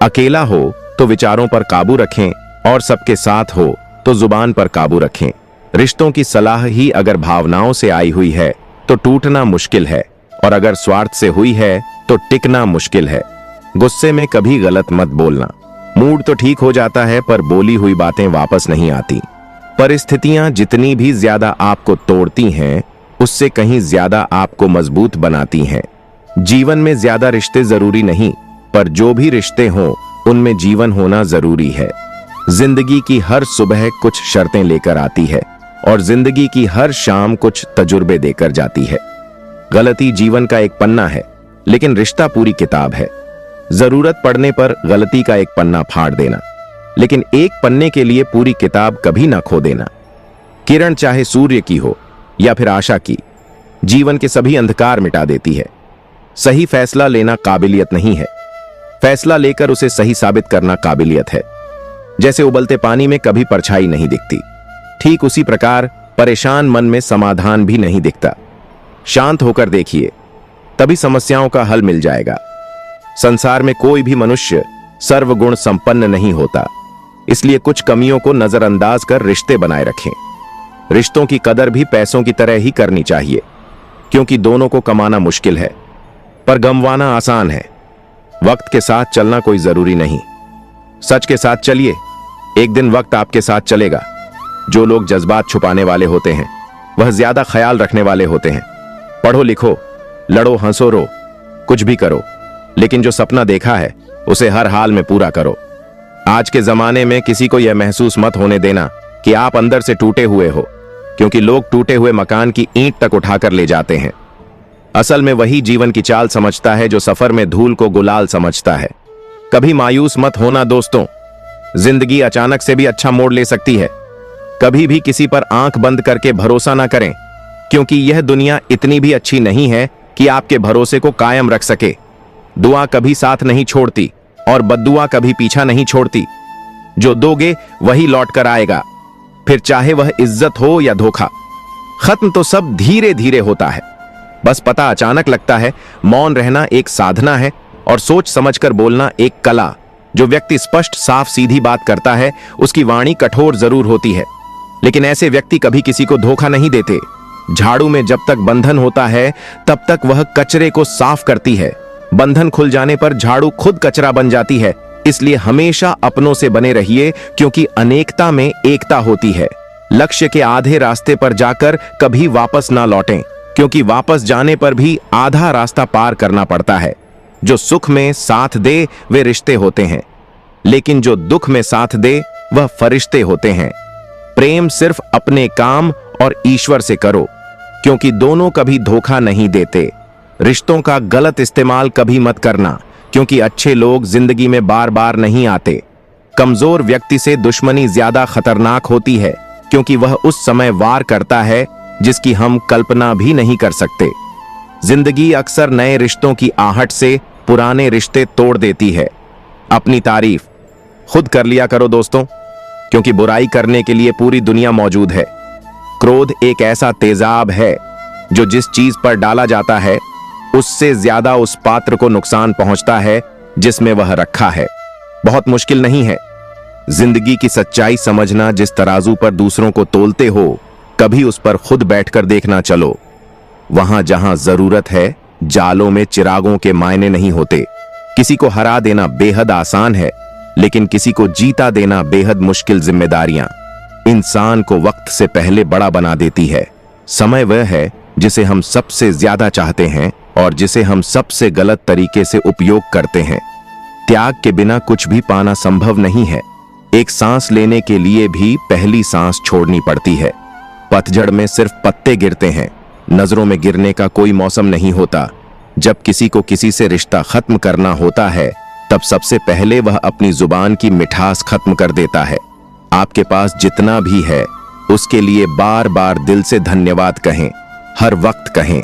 अकेला हो तो विचारों पर काबू रखें, और सबके साथ हो तो जुबान पर काबू रखें। रिश्तों की सलाह ही अगर भावनाओं से आई हुई है तो टूटना मुश्किल है, और अगर स्वार्थ से हुई है तो टिकना मुश्किल है। गुस्से में कभी गलत मत बोलना। मूड तो ठीक हो जाता है, पर बोली हुई बातें वापस नहीं आती। परिस्थितियां जितनी भी ज्यादा आपको तोड़ती हैं, उससे कहीं ज्यादा आपको मजबूत बनाती हैं। जीवन में ज्यादा रिश्ते जरूरी नहीं, पर जो भी रिश्ते हों उनमें जीवन होना जरूरी है। जिंदगी की हर सुबह कुछ शर्तें लेकर आती है, और जिंदगी की हर शाम कुछ तजुर्बे देकर जाती है। गलती जीवन का एक पन्ना है, लेकिन रिश्ता पूरी किताब है। जरूरत पड़ने पर गलती का एक पन्ना फाड़ देना, लेकिन एक पन्ने के लिए पूरी किताब कभी ना खो देना। किरण चाहे सूर्य की हो या फिर आशा की, जीवन के सभी अंधकार मिटा देती है। सही फैसला लेना काबिलियत नहीं है, फैसला लेकर उसे सही साबित करना काबिलियत है। जैसे उबलते पानी में कभी परछाई नहीं दिखती, ठीक उसी प्रकार परेशान मन में समाधान भी नहीं दिखता। शांत होकर देखिए, तभी समस्याओं का हल मिल जाएगा। संसार में कोई भी मनुष्य सर्वगुण संपन्न नहीं होता, इसलिए कुछ कमियों को नजरअंदाज कर रिश्ते बनाए रखें। रिश्तों की कदर भी पैसों की तरह ही करनी चाहिए, क्योंकि दोनों को कमाना मुश्किल है, पर गंवाना आसान है। वक्त के साथ चलना कोई जरूरी नहीं, सच के साथ चलिए, एक दिन वक्त आपके साथ चलेगा। जो लोग जज्बात छुपाने वाले होते हैं, वह ज्यादा ख्याल रखने वाले होते हैं। पढ़ो लिखो, लड़ो हंसो रो, कुछ भी करो, लेकिन जो सपना देखा है उसे हर हाल में पूरा करो। आज के जमाने में किसी को यह महसूस मत होने देना कि आप अंदर से टूटे हुए हो, क्योंकि लोग टूटे हुए मकान की ईंट तक उठाकर ले जाते हैं। असल में वही जीवन की चाल समझता है जो सफर में धूल को गुलाल समझता है। कभी मायूस मत होना दोस्तों, जिंदगी अचानक से भी अच्छा मोड़ ले सकती है। कभी भी किसी पर आंख बंद करके भरोसा ना करें, क्योंकि यह दुनिया इतनी भी अच्छी नहीं है कि आपके भरोसे को कायम रख सके। दुआ कभी साथ नहीं छोड़ती, और बद्दुआ कभी पीछा नहीं छोड़ती। जो दोगे वही लौट कर आएगा, फिर चाहे वह इज्जत हो या धोखा। खत्म तो सब धीरे धीरे होता है, बस पता अचानक लगता है। मौन रहना एक साधना है, और सोच समझकर बोलना एक कला। जो व्यक्ति स्पष्ट साफ सीधी बात करता है, उसकी वाणी कठोर जरूर होती है, लेकिन ऐसे व्यक्ति कभी किसी को धोखा नहीं देते। झाड़ू में जब तक बंधन होता है, तब तक वह कचरे को साफ करती है। बंधन खुल जाने पर झाड़ू खुद कचरा बन जाती है। इसलिए हमेशा अपनों से बने रहिए, क्योंकि अनेकता में एकता होती है। लक्ष्य के आधे रास्ते पर जाकर कभी वापस ना लौटें, क्योंकि वापस जाने पर भी आधा रास्ता पार करना पड़ता है। जो सुख में साथ दे वे रिश्ते होते हैं, लेकिन जो दुख में साथ दे वह फरिश्ते होते हैं। प्रेम सिर्फ अपने काम और ईश्वर से करो, क्योंकि दोनों कभी धोखा नहीं देते। रिश्तों का गलत इस्तेमाल कभी मत करना, क्योंकि अच्छे लोग जिंदगी में बार बार नहीं आते। कमजोर व्यक्ति से दुश्मनी ज्यादा खतरनाक होती है, क्योंकि वह उस समय वार करता है जिसकी हम कल्पना भी नहीं कर सकते। जिंदगी अक्सर नए रिश्तों की आहट से पुराने रिश्ते तोड़ देती है। अपनी तारीफ खुद कर लिया करो दोस्तों, क्योंकि बुराई करने के लिए पूरी दुनिया मौजूद है। क्रोध एक ऐसा तेजाब है जो जिस चीज पर डाला जाता है उससे ज्यादा उस पात्र को नुकसान पहुंचता है जिसमें वह रखा है। बहुत मुश्किल नहीं है जिंदगी की सच्चाई समझना। जिस तराजू पर दूसरों को तोलते हो, कभी उस पर खुद बैठकर देखना चलो। वहां जहां जरूरत है, जालों में चिरागों के मायने नहीं होते। किसी को हरा देना बेहद आसान है, लेकिन किसी को जीता देना बेहद मुश्किल। जिम्मेदारियां इंसान को वक्त से पहले बड़ा बना देती है। समय वह है जिसे हम सबसे ज्यादा चाहते हैं और जिसे हम सबसे गलत तरीके से उपयोग करते हैं। त्याग के बिना कुछ भी पाना संभव नहीं है। एक सांस लेने के लिए भी पहली सांस छोड़नी पड़ती है। पतझड़ में सिर्फ पत्ते गिरते हैं, नजरों में गिरने का कोई मौसम नहीं होता। जब किसी को किसी से रिश्ता खत्म करना होता है, तब सबसे पहले वह अपनी जुबान की मिठास खत्म कर देता है। आपके पास जितना भी है उसके लिए बार बार दिल से धन्यवाद कहें, हर वक्त कहें।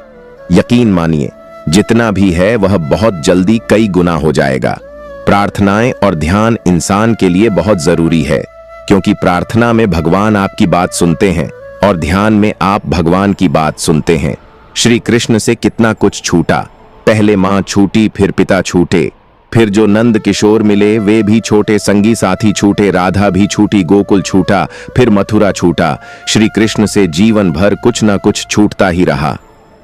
यकीन मानिए, जितना भी है वह बहुत जल्दी कई गुना हो जाएगा। प्रार्थनाएं और ध्यान इंसान के लिए बहुत जरूरी है, क्योंकि प्रार्थना में भगवान आपकी बात सुनते हैं और ध्यान में आप भगवान की बात सुनते हैं। श्री कृष्ण से कितना कुछ छूटा। पहले मां छूटी, फिर पिता छूटे, फिर जो नंद किशोर मिले वे भी छोटे, संगी साथी छूटे, राधा भी छूटी, गोकुल छूटा, फिर मथुरा छूटा। श्री कृष्ण से जीवन भर कुछ ना कुछ छूटता ही रहा।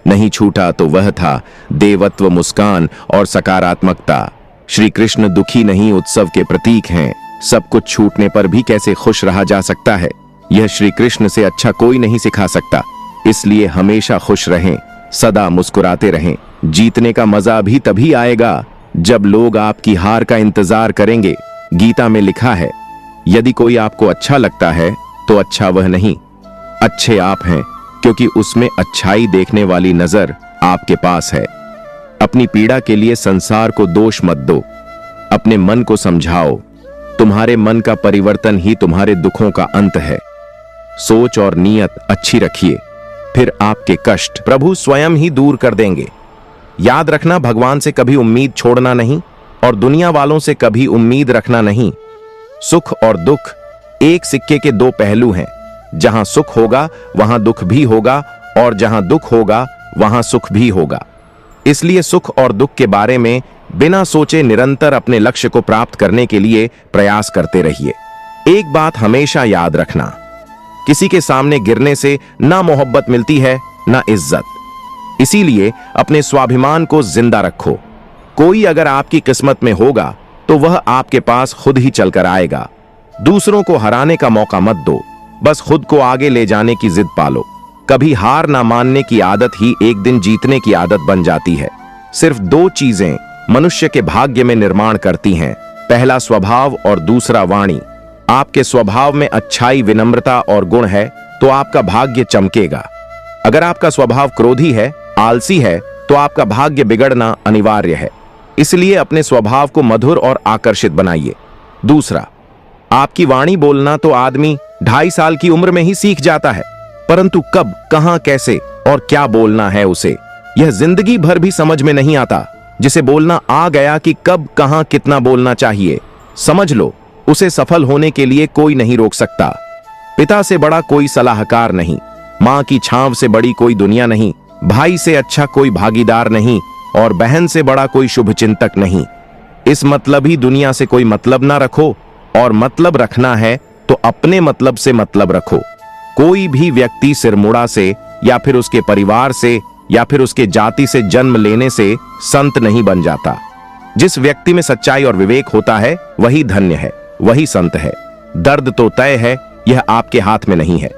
नहीं छूटा तो वह था देवत्व, मुस्कान और सकारात्मकता। श्री कृष्ण दुखी नहीं, उत्सव के प्रतीक हैं। सब कुछ छूटने पर भी कैसे खुश रहा जा सकता है, यह श्री कृष्ण से अच्छा कोई नहीं सिखा सकता। इसलिए हमेशा खुश रहें, सदा मुस्कुराते रहें। जीतने का मजा भी तभी आएगा जब लोग आपकी हार का इंतजार करेंगे। गीता में लिखा है, यदि कोई आपको अच्छा लगता है तो अच्छा वह नहीं, अच्छे आप हैं, क्योंकि उसमें अच्छाई देखने वाली नजर आपके पास है। अपनी पीड़ा के लिए संसार को दोष मत दो, अपने मन को समझाओ। तुम्हारे मन का परिवर्तन ही तुम्हारे दुखों का अंत है। सोच और नीयत अच्छी रखिए, फिर आपके कष्ट प्रभु स्वयं ही दूर कर देंगे। याद रखना, भगवान से कभी उम्मीद छोड़ना नहीं और दुनिया वालों से कभी उम्मीद रखना नहीं। सुख और दुख एक सिक्के के दो पहलू हैं। जहां सुख होगा वहां दुख भी होगा, और जहां दुख होगा वहां सुख भी होगा। इसलिए सुख और दुख के बारे में बिना सोचे निरंतर अपने लक्ष्य को प्राप्त करने के लिए प्रयास करते रहिए। एक बात हमेशा याद रखना, किसी के सामने गिरने से ना मोहब्बत मिलती है ना इज्जत। इसीलिए अपने स्वाभिमान को जिंदा रखो। कोई अगर आपकी किस्मत में होगा तो वह आपके पास खुद ही चलकर आएगा। दूसरों को हराने का मौका मत दो, बस खुद को आगे ले जाने की जिद पालो। कभी हार ना मानने की आदत ही एक दिन जीतने की आदत बन जाती है। सिर्फ दो चीजें मनुष्य के भाग्य में निर्माण करती हैं, पहला स्वभाव और दूसरा वाणी। आपके स्वभाव में अच्छाई, विनम्रता और गुण है तो आपका भाग्य चमकेगा। अगर आपका स्वभाव क्रोधी है, आलसी है, तो आपका भाग्य बिगड़ना अनिवार्य है। इसलिए अपने स्वभाव को मधुर और आकर्षित बनाइए। दूसरा, आपकी वाणी बोलना तो आदमी 2.5 साल की उम्र में ही सीख जाता है, परंतु कब, कहां, कैसे और क्या बोलना है उसे यह जिंदगी भर भी समझ में नहीं आता। जिसे बोलना आ गया कि कब, कहां, कितना बोलना चाहिए, समझ लो उसे सफल होने के लिए कोई नहीं रोक सकता। पिता से बड़ा कोई सलाहकार नहीं, मां की छांव से बड़ी कोई दुनिया नहीं, भाई से अच्छा कोई भागीदार नहीं और बहन से बड़ा कोई शुभचिंतक नहीं। इस मतलबी दुनिया से कोई मतलब ना रखो, और मतलब रखना है तो अपने मतलब से मतलब रखो। कोई भी व्यक्ति सिरमुड़ा से या फिर उसके परिवार से या फिर उसके जाति से जन्म लेने से संत नहीं बन जाता। जिस व्यक्ति में सच्चाई और विवेक होता है वही धन्य है, वही संत है। दर्द तो तय है, यह आपके हाथ में नहीं है।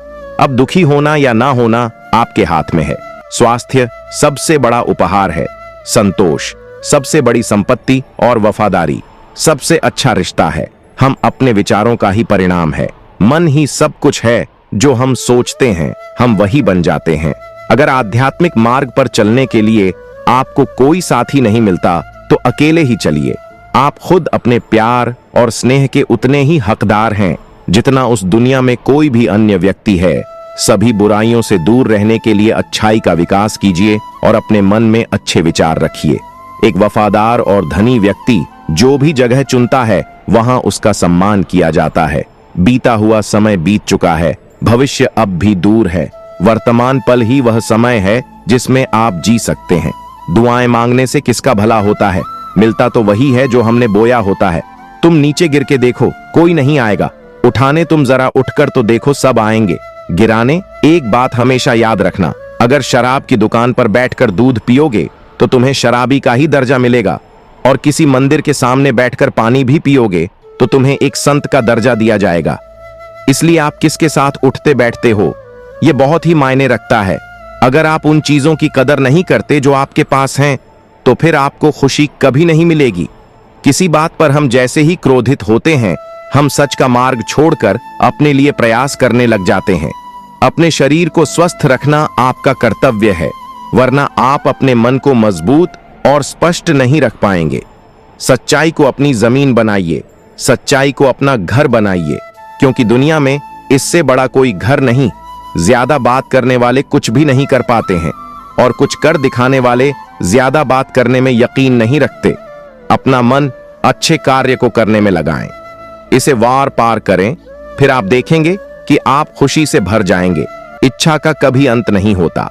अब दुखी होना या ना होना आपके हाथ में है। स्वास्थ्य सबसे बड़ा उपहार है, संतोष सबसे बड़ी संपत्ति और वफादारी सबसे अच्छा रिश्ता है। हम अपने विचारों का ही परिणाम है। मन ही सब कुछ है, जो हम सोचते हैं हम वही बन जाते हैं। अगर आध्यात्मिक मार्ग पर चलने के लिए आपको कोई साथी नहीं मिलता तो अकेले ही चलिए। आप खुद अपने प्यार और स्नेह के उतने ही हकदार हैं जितना उस दुनिया में कोई भी अन्य व्यक्ति है। सभी बुराइयों से दूर रहने के लिए अच्छाई का विकास कीजिए और अपने मन में अच्छे विचार रखिए। एक वफादार और धनी व्यक्ति जो भी जगह चुनता है वहां उसका सम्मान किया जाता है। बीता हुआ समय बीत चुका है, भविष्य अब भी दूर है। वर्तमान पल ही वह समय है जिसमें आप जी सकते हैं। दुआएं मांगने से किसका भला होता है? मिलता तो वही है जो हमने बोया होता है। तुम नीचे गिर के देखो, कोई नहीं आएगा। उठाने तुम जरा उठकर तो देखो, सब आएंगे। गिराने, एक बात हमेशा याद रखना, अगर शराब की दुकान पर बैठकर दूध पियोगे तो तुम्हें शराबी का ही दर्जा मिलेगा, और किसी मंदिर के सामने बैठकर पानी भी पियोगे तो तुम्हें एक संत का दर्जा दिया जाएगा। इसलिए आप किसके साथ उठते बैठते हो, यह बहुत ही मायने रखता है। अगर आप उन चीजों की कदर नहीं करते जो आपके पास हैं, तो फिर आपको खुशी कभी नहीं मिलेगी। किसी बात पर हम जैसे ही क्रोधित होते हैं, हम सच का मार्ग छोड़कर अपने लिए प्रयास करने लग जाते हैं। अपने शरीर को स्वस्थ रखना आपका कर्तव्य है, वरना आप अपने मन को मजबूत और स्पष्ट नहीं रख पाएंगे। सच्चाई को अपनी जमीन बनाइए, सच्चाई को अपना घर बनाइए, क्योंकि दुनिया में इससे बड़ा कोई घर नहीं। ज्यादा बात करने वाले कुछ भी नहीं कर पाते हैं, और कुछ कर दिखाने वाले ज्यादा बात करने में यकीन नहीं रखते। अपना मन अच्छे कार्य को करने में लगाएं, इसे वार पार करें, फिर आप देखेंगे कि आप खुशी से भर जाएंगे। इच्छा का कभी अंत नहीं होता।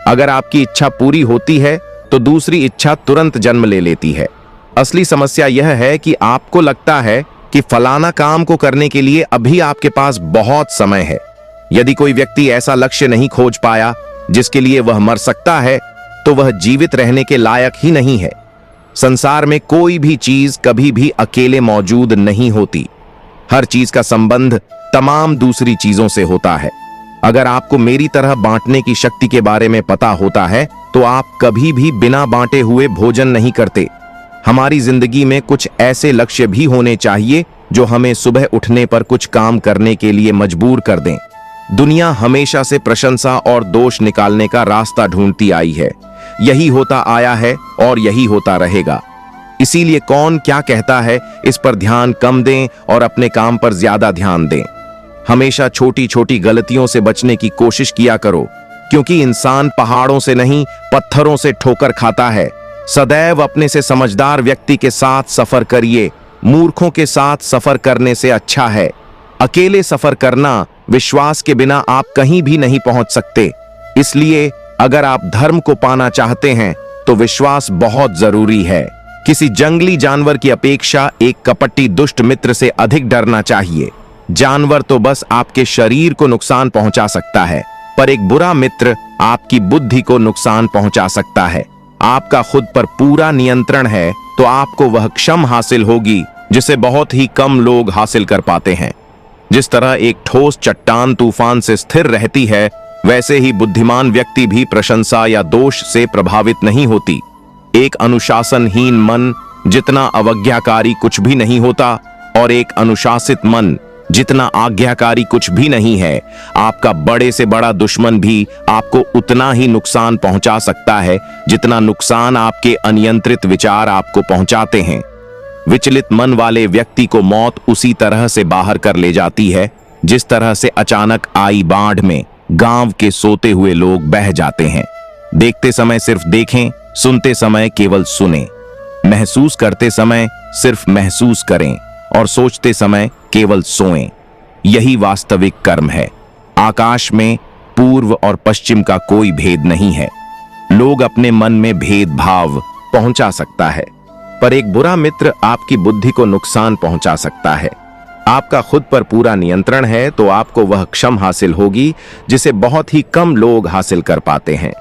अगर आपकी इच्छा पूरी होती है तो दूसरी इच्छा तुरंत जन्म ले लेती है। असली समस्या यह है कि आपको लगता है कि फलाना काम को करने के लिए अभी आपके पास बहुत समय है। यदि कोई व्यक्ति ऐसा लक्ष्य नहीं खोज पाया जिसके लिए वह मर सकता है, तो वह जीवित रहने के लायक ही नहीं है। संसार में कोई भी चीज कभी भी अकेले मौजूद नहीं होती। हर चीज का संबंध तमाम दूसरी चीजों से होता है। अगर आपको मेरी तरह बांटने की शक्ति के बारे में पता होता है तो आप कभी भी बिना बांटे हुए भोजन नहीं करते। हमारी जिंदगी में कुछ ऐसे लक्ष्य भी होने चाहिए जो हमें सुबह उठने पर कुछ काम करने के लिए मजबूर कर दें। दुनिया हमेशा से प्रशंसा और दोष निकालने का रास्ता ढूंढती आई है। यही होता आया है और यही होता रहेगा। इसीलिए कौन क्या कहता है इस पर ध्यान कम दें और अपने काम पर ज्यादा ध्यान दें। हमेशा छोटी छोटी गलतियों से बचने की कोशिश किया करो, क्योंकि इंसान पहाड़ों से नहीं पत्थरों से ठोकर खाता है। सदैव अपने से समझदार व्यक्ति के साथ सफर करिए। मूर्खों के साथ सफर करने से अच्छा है। अकेले सफर करना, विश्वास के बिना आप कहीं भी नहीं पहुंच सकते। इसलिए अगर आप धर्म को पाना चाहते हैं तो विश्वास बहुत जरूरी है। किसी जंगली जानवर की अपेक्षा एक कपटी दुष्ट मित्र से अधिक डरना चाहिए। जानवर तो बस आपके शरीर को नुकसान पहुंचा सकता है, पर एक बुरा मित्र आपकी बुद्धि को नुकसान पहुंचा सकता है। आपका खुद पर पूरा नियंत्रण है तो आपको वह क्षम हासिल होगी जिसे बहुत ही कम लोग हासिल कर पाते हैं। जिस तरह एक ठोस चट्टान तूफान से स्थिर रहती है, वैसे ही बुद्धिमान व्यक्ति भी प्रशंसा या दोष से प्रभावित नहीं होती। एक अनुशासनहीन मन जितना अवज्ञाकारी कुछ भी नहीं होता, और एक अनुशासित मन जितना आज्ञाकारी कुछ भी नहीं है। आपका बड़े से बड़ा दुश्मन भी आपको उतना ही नुकसान पहुंचा सकता है जितना नुकसान आपके अनियंत्रित विचार आपको पहुंचाते हैं। विचलित मन वाले व्यक्ति को मौत उसी तरह से बाहर कर ले जाती है जिस तरह से अचानक आई बाढ़ में गांव के सोते हुए लोग बह जाते हैं। देखते समय सिर्फ देखें, सुनते समय केवल सुनें, महसूस करते समय सिर्फ महसूस करें, और सोचते समय केवल सोएं। यही वास्तविक कर्म है। आकाश में पूर्व और पश्चिम का कोई भेद नहीं है। लोग अपने मन में भेदभाव पहुंचा सकता है, पर एक बुरा मित्र आपकी बुद्धि को नुकसान पहुंचा सकता है। आपका खुद पर पूरा नियंत्रण है तो आपको वह क्षम हासिल होगी जिसे बहुत ही कम लोग हासिल कर पाते हैं।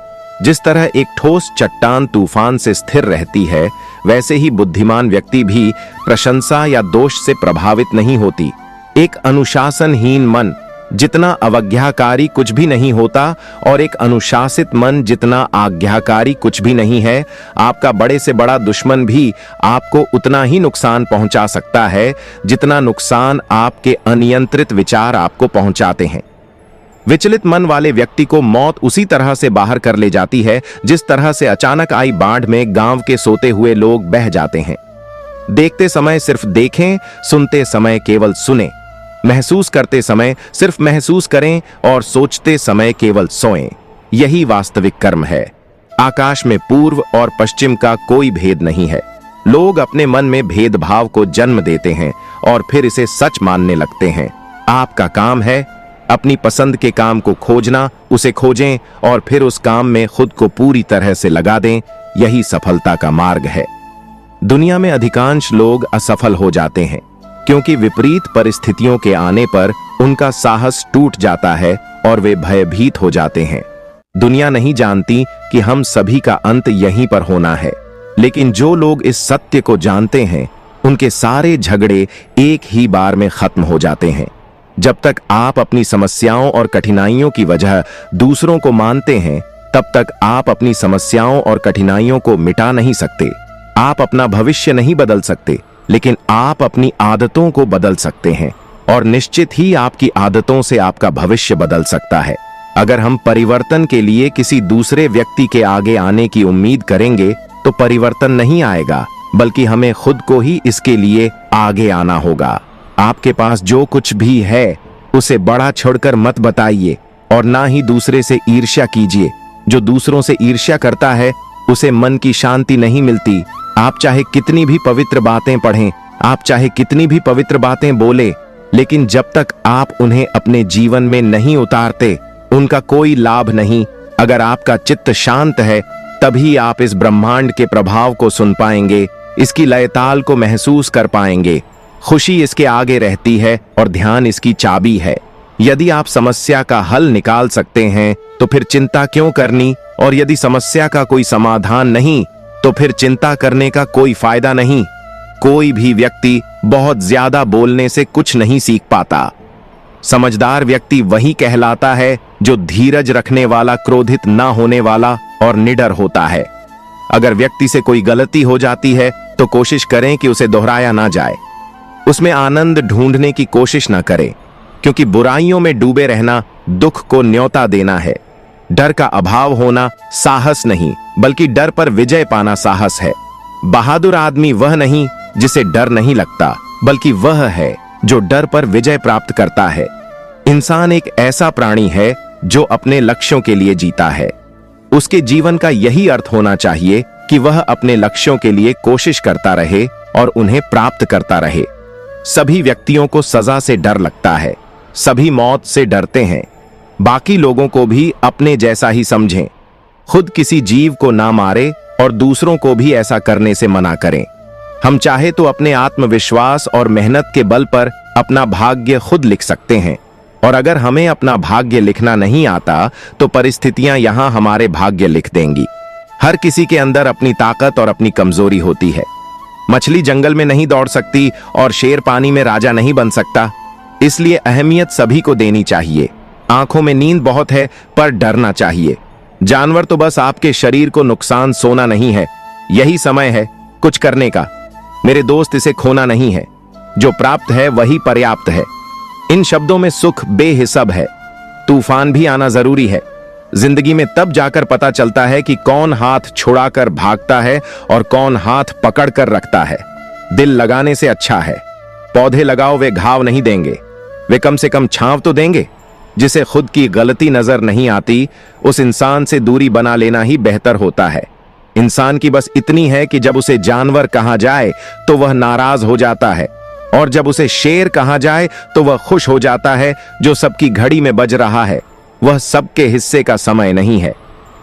जिस तरह एक ठोस चट्टान तूफान से स्थिर रहती है, वैसे ही बुद्धिमान व्यक्ति भी प्रशंसा या दोष से प्रभावित नहीं होती। एक अनुशासनहीन मन जितना अवज्ञाकारी कुछ भी नहीं होता, और एक अनुशासित मन जितना आज्ञाकारी कुछ भी नहीं है। आपका बड़े से बड़ा दुश्मन भी आपको उतना ही नुकसान पहुंचा सकता है जितना नुकसान आपके अनियंत्रित विचार आपको पहुंचाते हैं। विचलित मन वाले व्यक्ति को मौत उसी तरह से बाहर कर ले जाती है जिस तरह से अचानक आई बाढ़ में गांव के सोते हुए लोग बह जाते हैं। देखते समय सिर्फ देखें, सुनते समय केवल सुने, महसूस करते समय सिर्फ महसूस करें और सोचते समय केवल सोएं। यही वास्तविक कर्म है। आकाश में पूर्व और पश्चिम का कोई भेद नहीं है। लोग अपने मन में भेदभाव को जन्म देते हैं और फिर इसे सच मानने लगते हैं। आपका काम है अपनी पसंद के काम को खोजना, उसे खोजें और फिर उस काम में खुद को पूरी तरह से लगा दें। यही सफलता का मार्ग है। दुनिया में अधिकांश लोग असफल हो जाते हैं क्योंकि विपरीत परिस्थितियों के आने पर उनका साहस टूट जाता है और वे भयभीत हो जाते हैं। दुनिया नहीं जानती कि हम सभी का अंत यहीं पर होना है, लेकिन जो लोग इस सत्य को जानते हैं उनके सारे झगड़े एक ही बार में खत्म हो जाते हैं। जब तक आप अपनी समस्याओं और कठिनाइयों की वजह दूसरों को मानते हैं, तब तक आप अपनी समस्याओं और कठिनाइयों को मिटा नहीं सकते। आप अपना भविष्य नहीं बदल सकते, लेकिन आप अपनी आदतों को बदल सकते हैं और निश्चित ही आपकी आदतों से आपका भविष्य बदल सकता है। अगर हम परिवर्तन के लिए किसी दूसरे व्यक्ति के आगे आने की उम्मीद करेंगे तो परिवर्तन नहीं आएगा, बल्कि हमें खुद को ही इसके लिए आगे आना होगा। आपके पास जो कुछ भी है उसे बड़ा छोड़कर मत बताइए और ना ही दूसरे से ईर्ष्या कीजिए। जो दूसरों से ईर्ष्या करता है उसे मन की शांति नहीं मिलती। आप चाहे कितनी भी पवित्र बातें पढ़ें, आप चाहे कितनी भी पवित्र बातें बोले, लेकिन जब तक आप उन्हें अपने जीवन में नहीं उतारते उनका कोई लाभ नहीं। अगर आपका चित्त शांत है तभी आप इस ब्रह्मांड के प्रभाव को सुन पाएंगे, इसकी लयताल को महसूस कर पाएंगे। खुशी इसके आगे रहती है और ध्यान इसकी चाबी है। यदि आप समस्या का हल निकाल सकते हैं तो फिर चिंता क्यों करनी, और यदि समस्या का कोई समाधान नहीं तो फिर चिंता करने का कोई फायदा नहीं। कोई भी व्यक्ति बहुत ज्यादा बोलने से कुछ नहीं सीख पाता। समझदार व्यक्ति वही कहलाता है जो धीरज रखने वाला, क्रोधित ना होने वाला और निडर होता है। अगर व्यक्ति से कोई गलती हो जाती है तो कोशिश करें कि उसे दोहराया ना जाए। उसमें आनंद ढूंढने की कोशिश ना करें, क्योंकि बुराइयों में डूबे रहना दुख को न्योता देना है। डर का अभाव होना साहस नहीं, बल्कि डर पर विजय पाना साहस है। बहादुर आदमी वह नहीं जिसे डर नहीं लगता, बल्कि वह है जो डर पर विजय प्राप्त करता है। इंसान एक ऐसा प्राणी है जो अपने लक्ष्यों के लिए जीता है। उसके जीवन का यही अर्थ होना चाहिए कि वह अपने लक्ष्यों के लिए कोशिश करता रहे और उन्हें प्राप्त करता रहे। सभी व्यक्तियों को सजा से डर लगता है, सभी मौत से डरते हैं। बाकी लोगों को भी अपने जैसा ही समझें। खुद किसी जीव को ना मारे और दूसरों को भी ऐसा करने से मना करें। हम चाहे तो अपने आत्मविश्वास और मेहनत के बल पर अपना भाग्य खुद लिख सकते हैं, और अगर हमें अपना भाग्य लिखना नहीं आता तो परिस्थितियां यहां हमारे भाग्य लिख देंगी। हर किसी के अंदर अपनी ताकत और अपनी कमजोरी होती है। मछली जंगल में नहीं दौड़ सकती और शेर पानी में राजा नहीं बन सकता। इसलिए अहमियत सभी को देनी चाहिए। आंखों में नींद बहुत है पर डरना चाहिए। जानवर तो बस आपके शरीर को नुकसान सोना नहीं है। यही समय है कुछ करने का। मेरे दोस्त, इसे खोना नहीं है। जो प्राप्त है वही पर्याप्त है। इन शब्दों में सुख बेहिसाब है। तूफान भी आना जरूरी है। जिंदगी में तब जाकर पता चलता है कि कौन हाथ छुड़ाकर भागता है और कौन हाथ पकड़कर रखता है। दिल लगाने से अच्छा है। पौधे लगाओ, वे घाव नहीं देंगे, वे कम से कम छांव तो देंगे। जिसे खुद की गलती नजर नहीं आती, उस इंसान से दूरी बना लेना ही बेहतर होता है। इंसान की बस इतनी है कि जब उसे जानवर कहा जाए तो वह नाराज हो जाता है, और जब उसे शेर कहा जाए तो वह खुश हो जाता है। जो सबकी घड़ी में बज रहा है वह सबके हिस्से का समय नहीं है।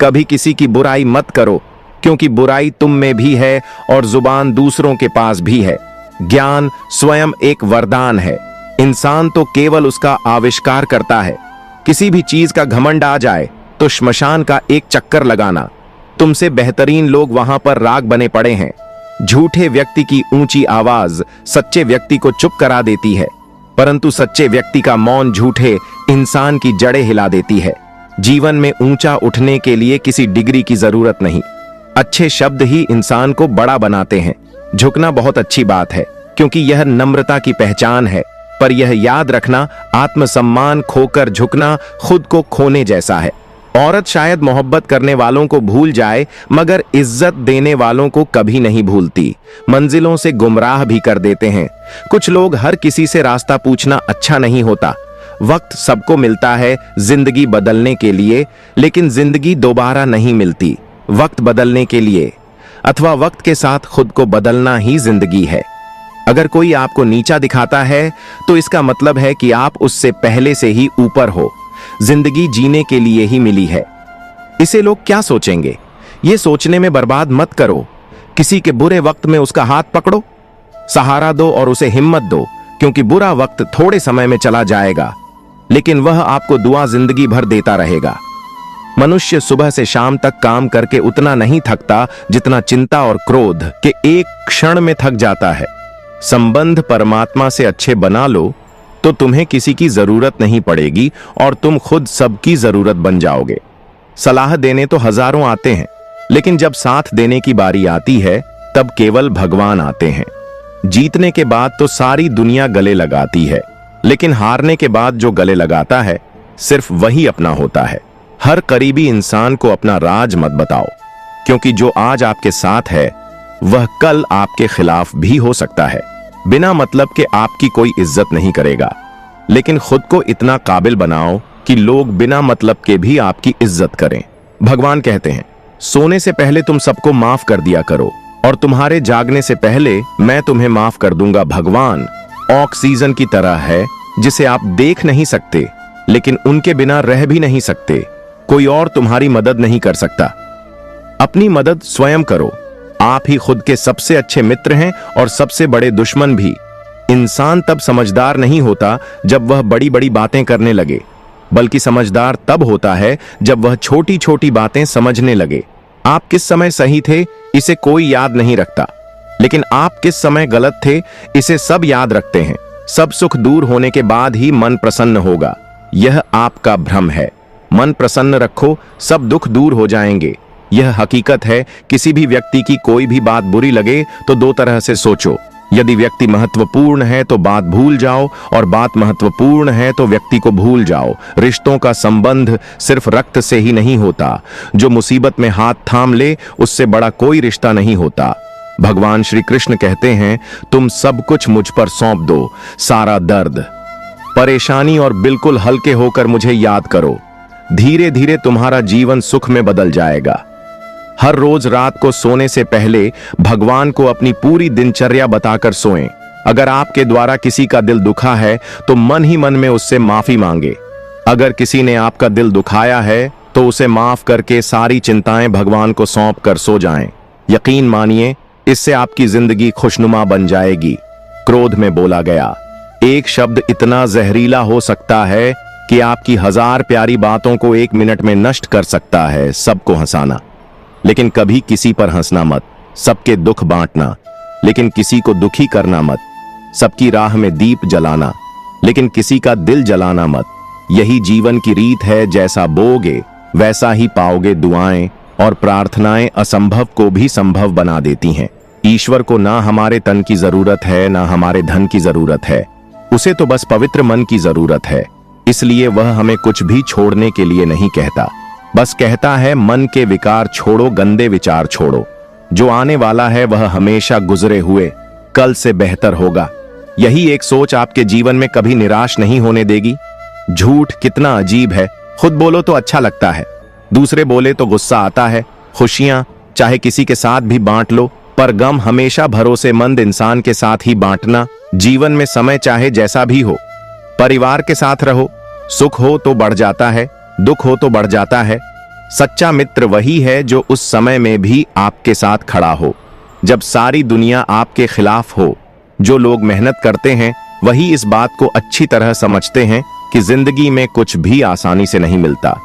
कभी किसी की बुराई मत करो, क्योंकि बुराई तुम में भी है और जुबान दूसरों के पास भी है। ज्ञान स्वयं एक वरदान है। इंसान तो केवल उसका आविष्कार करता है। किसी भी चीज का घमंड आ जाए तो श्मशान का एक चक्कर लगाना। तुमसे बेहतरीन लोग वहां पर राग बने पड़े हैं। झूठे व्यक्ति की ऊंची आवाज सच्चे व्यक्ति को चुप करा देती है, परंतु सच्चे व्यक्ति का मौन झूठे इंसान की जड़ें हिला देती है। जीवन में ऊंचा उठने के लिए किसी डिग्री की जरूरत नहीं। अच्छे शब्द ही इंसान को बड़ा बनाते हैं। झुकना बहुत अच्छी बात है, क्योंकि यह नम्रता की पहचान है, पर यह याद रखना, आत्मसम्मान खोकर झुकना खुद को खोने जैसा है। औरत शायद मोहब्बत करने वालों को भूल जाए, मगर इज्जत देने वालों को कभी नहीं भूलती। मंजिलों से गुमराह भी कर देते हैं। कुछ लोग हर किसी से रास्ता पूछना अच्छा नहीं होता। वक्त सबको मिलता है जिंदगी बदलने के लिए, लेकिन जिंदगी दोबारा नहीं मिलती वक्त बदलने के लिए, अथवा वक्त के साथ खुद को बदलना ही जिंदगी है। अगर कोई आपको नीचा दिखाता है तो इसका मतलब है कि आप उससे पहले से ही ऊपर हो। जिंदगी जीने के लिए ही मिली है। इसे लोग क्या सोचेंगे, ये सोचने में बर्बाद मत करो। किसी के बुरे वक्त में उसका हाथ पकड़ो, सहारा दो और उसे हिम्मत दो, क्योंकि बुरा वक्त थोड़े समय में चला जाएगा, लेकिन वह आपको दुआ जिंदगी भर देता रहेगा। मनुष्य सुबह से शाम तक काम करके उतना नहीं थकता जितना चिंता और क्रोध के एक क्षण में थक जाता है। संबंध परमात्मा से अच्छे बना लो तो तुम्हें किसी की जरूरत नहीं पड़ेगी और तुम खुद सबकी जरूरत बन जाओगे। सलाह देने तो हजारों आते हैं, लेकिन जब साथ देने की बारी आती है तब केवल भगवान आते हैं। जीतने के बाद तो सारी दुनिया गले लगाती है, लेकिन हारने के बाद जो गले लगाता है सिर्फ वही अपना होता है। हर करीबी इंसान को अपना राज मत बताओ, क्योंकि जो आज आपके साथ है वह कल आपके खिलाफ भी हो सकता है। बिना मतलब के आपकी कोई इज्जत नहीं करेगा, लेकिन खुद को इतना काबिल बनाओ कि लोग बिना मतलब के भी आपकी इज्जत करें। भगवान कहते हैं, सोने से पहले तुम सबको माफ कर दिया करो और तुम्हारे जागने से पहले मैं तुम्हें माफ कर दूंगा। भगवान ऑक्सीजन की तरह है जिसे आप देख नहीं सकते, लेकिन उनके बिना रह भी नहीं सकते। कोई और तुम्हारी मदद नहीं कर सकता। अपनी मदद स्वयं करो। आप ही खुद के सबसे अच्छे मित्र हैं और सबसे बड़े दुश्मन भी। इंसान तब समझदार नहीं होता जब वह बड़ी बड़ी बातें करने लगे, बल्कि समझदार तब होता है जब वह छोटी छोटी बातें समझने लगे। आप किस समय सही थे इसे कोई याद नहीं रखता, लेकिन आप किस समय गलत थे इसे सब याद रखते हैं। सब सुख दूर होने के बाद ही मन प्रसन्न होगा, यह आपका भ्रम है। मन प्रसन्न रखो, सब दुख दूर हो जाएंगे। यह हकीकत है। किसी भी व्यक्ति की कोई भी बात बुरी लगे तो दो तरह से सोचो। यदि व्यक्ति महत्वपूर्ण है तो बात भूल जाओ, और बात महत्वपूर्ण है तो व्यक्ति को भूल जाओ। रिश्तों का संबंध सिर्फ रक्त से ही नहीं होता। जो मुसीबत में हाथ थाम ले उससे बड़ा कोई रिश्ता नहीं होता। भगवान श्री कृष्ण कहते हैं, तुम सब कुछ मुझ पर सौंप दो, सारा दर्द, परेशानी, और बिल्कुल हल्के होकर मुझे याद करो। धीरे धीरे तुम्हारा जीवन सुख में बदल जाएगा। हर रोज रात को सोने से पहले भगवान को अपनी पूरी दिनचर्या बताकर सोएं। अगर आपके द्वारा किसी का दिल दुखा है तो मन ही मन में उससे माफी मांगे। अगर किसी ने आपका दिल दुखाया है तो उसे माफ करके सारी चिंताएं भगवान को सौंप कर सो जाएं। यकीन मानिए, इससे आपकी जिंदगी खुशनुमा बन जाएगी। क्रोध में बोला गया एक शब्द इतना जहरीला हो सकता है कि आपकी 1000 प्यारी बातों को 1 मिनट में नष्ट कर सकता है। सबको हंसाना, लेकिन कभी किसी पर हंसना मत। सबके दुख बांटना, लेकिन किसी को दुखी करना मत। सबकी राह में दीप जलाना, लेकिन किसी का दिल जलाना मत। यही जीवन की रीत है। जैसा बोओगे वैसा ही पाओगे। दुआएं और प्रार्थनाएं असंभव को भी संभव बना देती हैं। ईश्वर को ना हमारे तन की जरूरत है, ना हमारे धन की जरूरत है। उसे तो बस पवित्र मन की जरूरत है। इसलिए वह हमें कुछ भी छोड़ने के लिए नहीं कहता, बस कहता है मन के विकार छोड़ो, गंदे विचार छोड़ो। जो आने वाला है वह हमेशा गुजरे हुए कल से बेहतर होगा। यही एक सोच आपके जीवन में कभी निराश नहीं होने देगी। झूठ कितना अजीब है। खुद बोलो तो अच्छा लगता है, दूसरे बोले तो गुस्सा आता है। खुशियां चाहे किसी के साथ भी बांट लो, पर गम हमेशा भरोसेमंद इंसान के साथ ही बांटना। जीवन में समय चाहे जैसा भी हो, परिवार के साथ रहो। सुख हो तो बढ़ जाता है, दुख हो तो बढ़ जाता है। सच्चा मित्र वही है जो उस समय में भी आपके साथ खड़ा हो जब सारी दुनिया आपके खिलाफ हो। जो लोग मेहनत करते हैं वही इस बात को अच्छी तरह समझते हैं कि जिंदगी में कुछ भी आसानी से नहीं मिलता।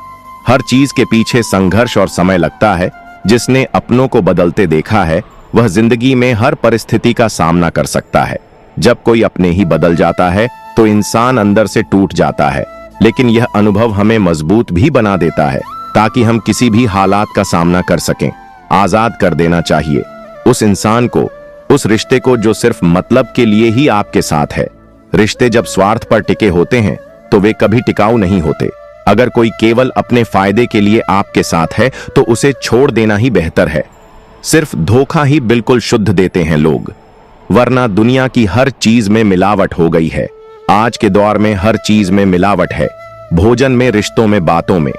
हर चीज के पीछे संघर्ष और समय लगता है। जिसने अपनों को बदलते देखा है वह जिंदगी में हर परिस्थिति का सामना कर सकता है। जब कोई अपने ही बदल जाता है तो इंसान अंदर से टूट जाता है, लेकिन यह अनुभव हमें मजबूत भी बना देता है ताकि हम किसी भी हालात का सामना कर सकें। आजाद कर देना चाहिए उस इंसान को, उस रिश्ते को जो सिर्फ मतलब के लिए ही आपके साथ है। रिश्ते जब स्वार्थ पर टिके होते हैं तो वे कभी टिकाऊ नहीं होते। अगर कोई केवल अपने फायदे के लिए आपके साथ है तो उसे छोड़ देना ही बेहतर है। सिर्फ धोखा ही बिल्कुल शुद्ध देते हैं लोग, वरना दुनिया की हर चीज में मिलावट हो गई है। आज के दौर में हर चीज में मिलावट है, भोजन में, रिश्तों में, बातों में।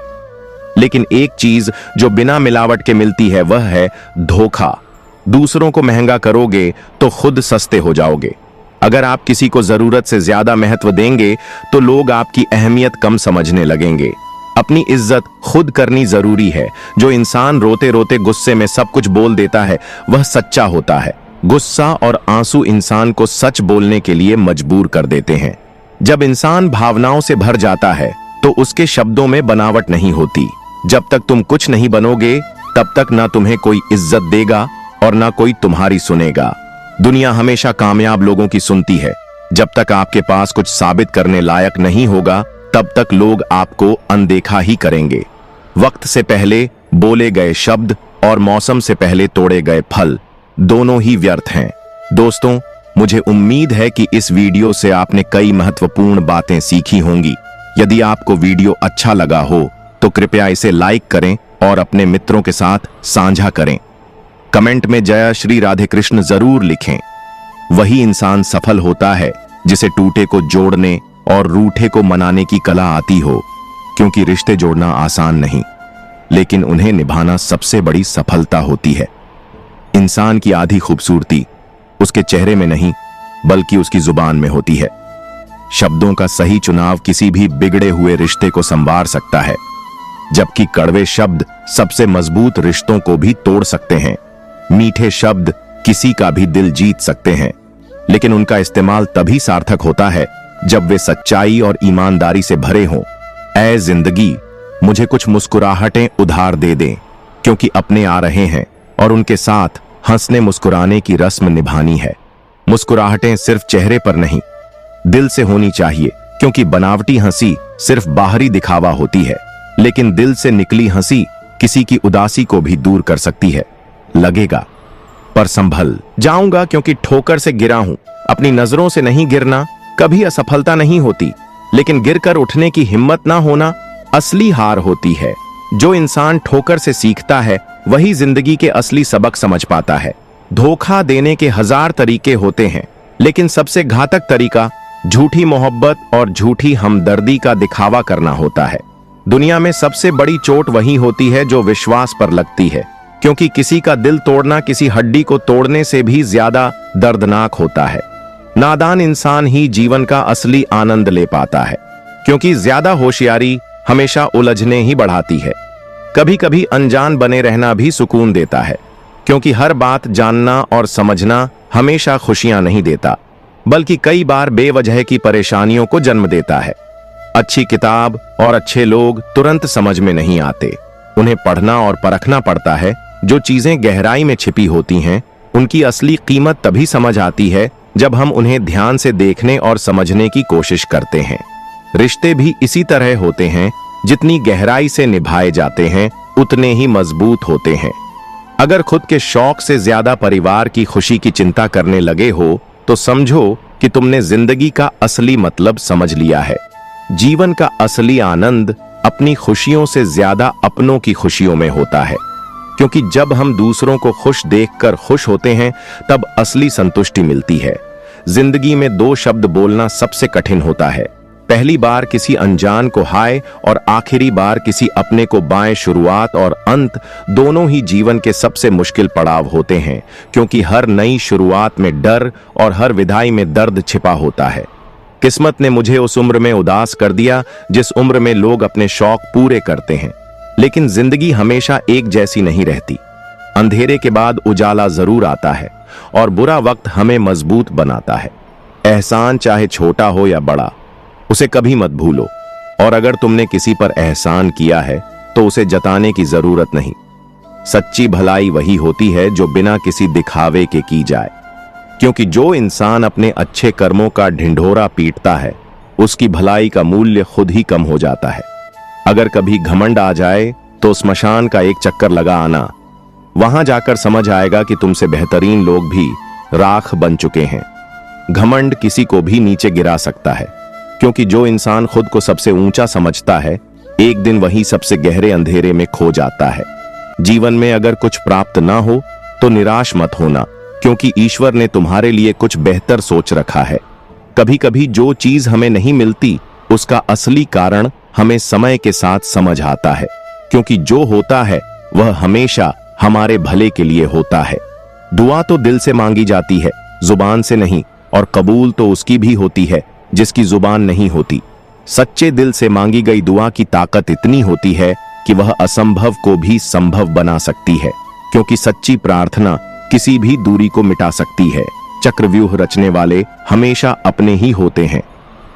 लेकिन एक चीज जो बिना मिलावट के मिलती है वह है धोखा। दूसरों को महंगा करोगे तो खुद सस्ते हो जाओगे। अगर आप किसी को जरूरत से ज्यादा महत्व देंगे तो लोग आपकी अहमियत कम समझने लगेंगे। अपनी इज्जत खुद करनी जरूरी है। जो इंसान रोते रोते गुस्से में सब कुछ बोल देता है वह सच्चा होता है। गुस्सा और आंसू इंसान को सच बोलने के लिए मजबूर कर देते हैं। जब इंसान भावनाओं से भर जाता है तो उसके शब्दों में बनावट नहीं होती। जब तक तुम कुछ नहीं बनोगे तब तक ना तुम्हें कोई इज्जत देगा और ना कोई तुम्हारी सुनेगा। दुनिया हमेशा कामयाब लोगों की सुनती है। जब तक आपके पास कुछ साबित करने लायक नहीं होगा तब तक लोग आपको अनदेखा ही करेंगे। वक्त से पहले बोले गए शब्द और मौसम से पहले तोड़े गए फल दोनों ही व्यर्थ हैं। दोस्तों, मुझे उम्मीद है कि इस वीडियो से आपने कई महत्वपूर्ण बातें सीखी होंगी। यदि आपको वीडियो अच्छा लगा हो तो कृपया इसे लाइक करें और अपने मित्रों के साथ साझा करें। कमेंट में जय श्री राधे कृष्ण जरूर लिखें। वही इंसान सफल होता है जिसे टूटे को जोड़ने और रूठे को मनाने की कला आती हो, क्योंकि रिश्ते जोड़ना आसान नहीं, लेकिन उन्हें निभाना सबसे बड़ी सफलता होती है। इंसान की आधी खूबसूरती उसके चेहरे में नहीं बल्कि उसकी जुबान में होती है। शब्दों का सही चुनाव किसी भी बिगड़े हुए रिश्ते को संवार सकता है, जबकि कड़वे शब्द सबसे मजबूत रिश्तों को भी तोड़ सकते हैं। मीठे शब्द किसी का भी दिल जीत सकते हैं, लेकिन उनका इस्तेमाल तभी सार्थक होता है जब वे सच्चाई और ईमानदारी से भरे हों। ऐ जिंदगी, मुझे कुछ मुस्कुराहटें उधार दे दें, क्योंकि अपने आ रहे हैं और उनके साथ हंसने मुस्कुराने की रस्म निभानी है। मुस्कुराहटें सिर्फ चेहरे पर नहीं, दिल से होनी चाहिए, क्योंकि बनावटी हंसी सिर्फ बाहरी दिखावा होती है, लेकिन दिल से निकली हंसी किसी की उदासी को भी दूर कर सकती है। लगेगा पर संभल जाऊंगा क्योंकि ठोकर से गिरा हूं। अपनी नजरों से नहीं गिरना कभी असफलता नहीं होती, लेकिन गिरकर उठने की हिम्मत ना होना असली हार होती है। जो इंसान ठोकर से सीखता है वही जिंदगी के असली सबक समझ पाता है। धोखा देने के 1000 तरीके होते हैं, लेकिन सबसे घातक तरीका झूठी मोहब्बत और झूठी हमदर्दी का दिखावा करना होता है। दुनिया में सबसे बड़ी चोट वही होती है जो विश्वास पर लगती है, क्योंकि किसी का दिल तोड़ना किसी हड्डी को तोड़ने से भी ज्यादा दर्दनाक होता है। नादान इंसान ही जीवन का असली आनंद ले पाता है, क्योंकि ज्यादा होशियारी हमेशा उलझने ही बढ़ाती है। कभी कभी अनजान बने रहना भी सुकून देता है, क्योंकि हर बात जानना और समझना हमेशा खुशियां नहीं देता, बल्कि कई बार बेवजह की परेशानियों को जन्म देता है। अच्छी किताब और अच्छे लोग तुरंत समझ में नहीं आते, उन्हें पढ़ना और परखना पड़ता है। जो चीजें गहराई में छिपी होती हैं उनकी असली कीमत तभी समझ आती है जब हम उन्हें ध्यान से देखने और समझने की कोशिश करते हैं। रिश्ते भी इसी तरह होते हैं, जितनी गहराई से निभाए जाते हैं उतने ही मजबूत होते हैं। अगर खुद के शौक से ज्यादा परिवार की खुशी की चिंता करने लगे हो तो समझो कि तुमने जिंदगी का असली मतलब समझ लिया है। जीवन का असली आनंद अपनी खुशियों से ज्यादा अपनों की खुशियों में होता है, क्योंकि जब हम दूसरों को खुश देखकर खुश होते हैं तब असली संतुष्टि मिलती है। जिंदगी में 2 शब्द बोलना सबसे कठिन होता है। पहली बार किसी अनजान को हाय और आखिरी बार किसी अपने को बाएं। शुरुआत और अंत दोनों ही जीवन के सबसे मुश्किल पड़ाव होते हैं, क्योंकि हर नई शुरुआत में डर और हर विदाई में दर्द छिपा होता है। किस्मत ने मुझे उस उम्र में उदास कर दिया जिस उम्र में लोग अपने शौक पूरे करते हैं, लेकिन जिंदगी हमेशा एक जैसी नहीं रहती। अंधेरे के बाद उजाला जरूर आता है और बुरा वक्त हमें मजबूत बनाता है। एहसान चाहे छोटा हो या बड़ा, उसे कभी मत भूलो, और अगर तुमने किसी पर एहसान किया है तो उसे जताने की जरूरत नहीं। सच्ची भलाई वही होती है जो बिना किसी दिखावे के की जाए, क्योंकि जो इंसान अपने अच्छे कर्मों का ढिंढोरा पीटता है उसकी भलाई का मूल्य खुद ही कम हो जाता है। अगर कभी घमंड आ जाए तो स्मशान का एक चक्कर लगा आना, वहां जाकर समझ आएगा कि तुमसे बेहतरीन लोग भी राख बन चुके हैं। घमंड किसी को भी नीचे गिरा सकता है, क्योंकि जो इंसान खुद को सबसे ऊंचा समझता है एक दिन वही सबसे गहरे अंधेरे में खो जाता है। जीवन में अगर कुछ प्राप्त ना हो तो निराश मत होना, क्योंकि ईश्वर ने तुम्हारे लिए कुछ बेहतर सोच रखा है। कभी कभी जो चीज हमें नहीं मिलती उसका असली कारण हमें समय के साथ समझ आता है, क्योंकि जो होता है वह हमेशा हमारे भले के लिए होता है। दुआ तो दिल से मांगी जाती है, जुबान से नहीं, और कबूल तो उसकी भी होती है जिसकी जुबान नहीं होती। सच्चे दिल से मांगी गई दुआ की ताकत इतनी होती है कि वह असंभव को भी संभव बना सकती है, क्योंकि सच्ची प्रार्थना किसी भी दूरी को मिटा सकती है। चक्रव्यूह रचने वाले हमेशा अपने ही होते हैं।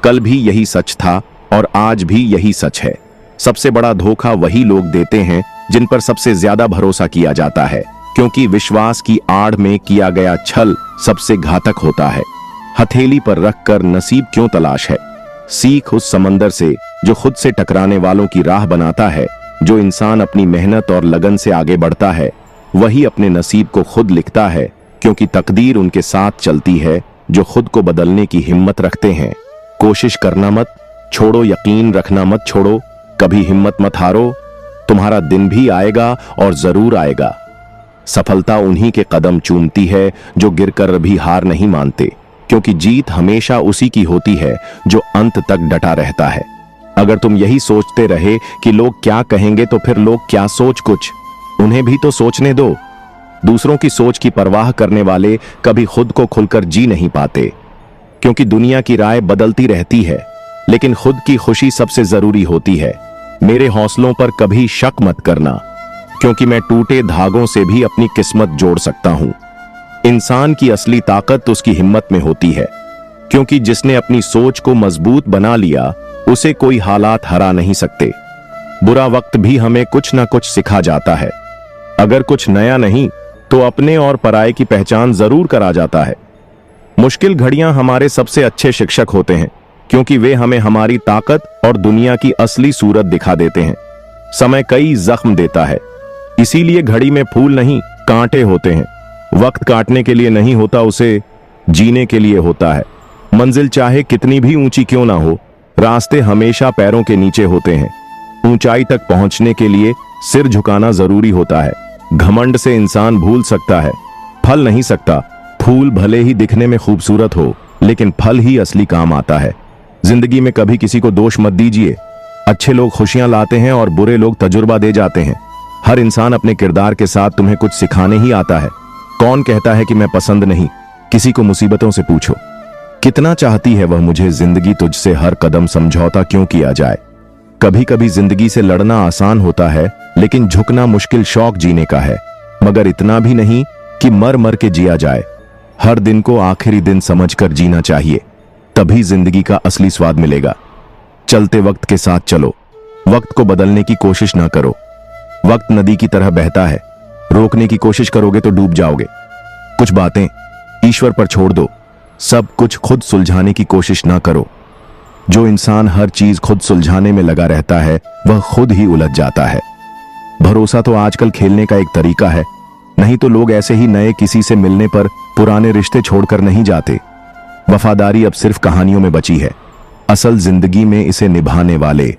कल भी यही सच था और आज भी यही सच है। सबसे बड़ा धोखा वही लोग देते हैं जिन पर सबसे ज्यादा भरोसा किया जाता है, क्योंकि विश्वास की आड़ में किया गया छल सबसे घातक होता है। हथेली पर रखकर नसीब क्यों तलाश है? सीख उस समंदर से जो खुद से टकराने वालों की राह बनाता है। जो इंसान अपनी मेहनत और लगन से आगे बढ़ता है वही अपने नसीब को खुद लिखता है, क्योंकि तकदीर उनके साथ चलती है जो खुद को बदलने की हिम्मत रखते हैं। कोशिश करना मत छोड़ो, यकीन रखना मत छोड़ो, कभी हिम्मत मत हारो। तुम्हारा दिन भी आएगा और जरूर आएगा। सफलता उन्हीं के कदम चूमती है जो गिरकर भी हार नहीं मानते, क्योंकि जीत हमेशा उसी की होती है जो अंत तक डटा रहता है। अगर तुम यही सोचते रहे कि लोग क्या कहेंगे तो फिर लोग क्या सोच कुछ, उन्हें भी तो सोचने दो। दूसरों की सोच की परवाह करने वाले कभी खुद को खुलकर जी नहीं पाते, क्योंकि दुनिया की राय बदलती रहती है, लेकिन खुद की खुशी सबसे जरूरी होती है। मेरे हौसलों पर कभी शक मत करना, क्योंकि मैं टूटे धागों से भी अपनी किस्मत जोड़ सकता हूं। इंसान की असली ताकत उसकी हिम्मत में होती है, क्योंकि जिसने अपनी सोच को मजबूत बना लिया उसे कोई हालात हरा नहीं सकते। बुरा वक्त भी हमें कुछ ना कुछ सिखा जाता है। अगर कुछ नया नहीं तो अपने और पराये की पहचान जरूर करा जाता है। मुश्किल घड़ियां हमारे सबसे अच्छे शिक्षक होते हैं, क्योंकि वे हमें हमारी ताकत और दुनिया की असली सूरत दिखा देते हैं। समय कई जख्म देता है, इसीलिए घड़ी में फूल नहीं कांटे होते हैं। वक्त काटने के लिए नहीं होता, उसे जीने के लिए होता है। मंजिल चाहे कितनी भी ऊंची क्यों ना हो, रास्ते हमेशा पैरों के नीचे होते हैं। ऊंचाई तक पहुंचने के लिए सिर झुकाना जरूरी होता है। घमंड से इंसान भूल सकता है, फल नहीं सकता। फूल भले ही दिखने में खूबसूरत हो, लेकिन फल ही असली काम आता है। जिंदगी में कभी किसी को दोष मत दीजिए। अच्छे लोग खुशियां लाते हैं और बुरे लोग तजुर्बा दे जाते हैं। हर इंसान अपने किरदार के साथ तुम्हें कुछ सिखाने ही आता है। कौन कहता है कि मैं पसंद नहीं? किसी को मुसीबतों से पूछो, कितना चाहती है वह मुझे जिंदगी तुझसे हर कदम समझौता क्यों किया जाए। कभी कभी जिंदगी से लड़ना आसान होता है, लेकिन झुकना मुश्किल शौक जीने का है। मगर इतना भी नहीं कि मर मर के जिया जाए। हर दिन को आखिरी दिन समझकर जीना चाहिए, तभी जिंदगी का असली स्वाद मिलेगा। चलते वक्त के साथ चलो, वक्त को बदलने की कोशिश ना करो। वक्त नदी की तरह बहता है, रोकने की कोशिश करोगे तो डूब जाओगे। कुछ बातें ईश्वर पर छोड़ दो, सब कुछ खुद सुलझाने की कोशिश ना करो। जो इंसान हर चीज खुद सुलझाने में लगा रहता है वह खुद ही उलझ जाता है। भरोसा तो आजकल खेलने का एक तरीका है, नहीं तो लोग ऐसे ही नए किसी से मिलने पर पुराने रिश्ते छोड़कर नहीं जाते। वफादारी अब सिर्फ कहानियों में बची है, असल जिंदगी में इसे निभाने वाले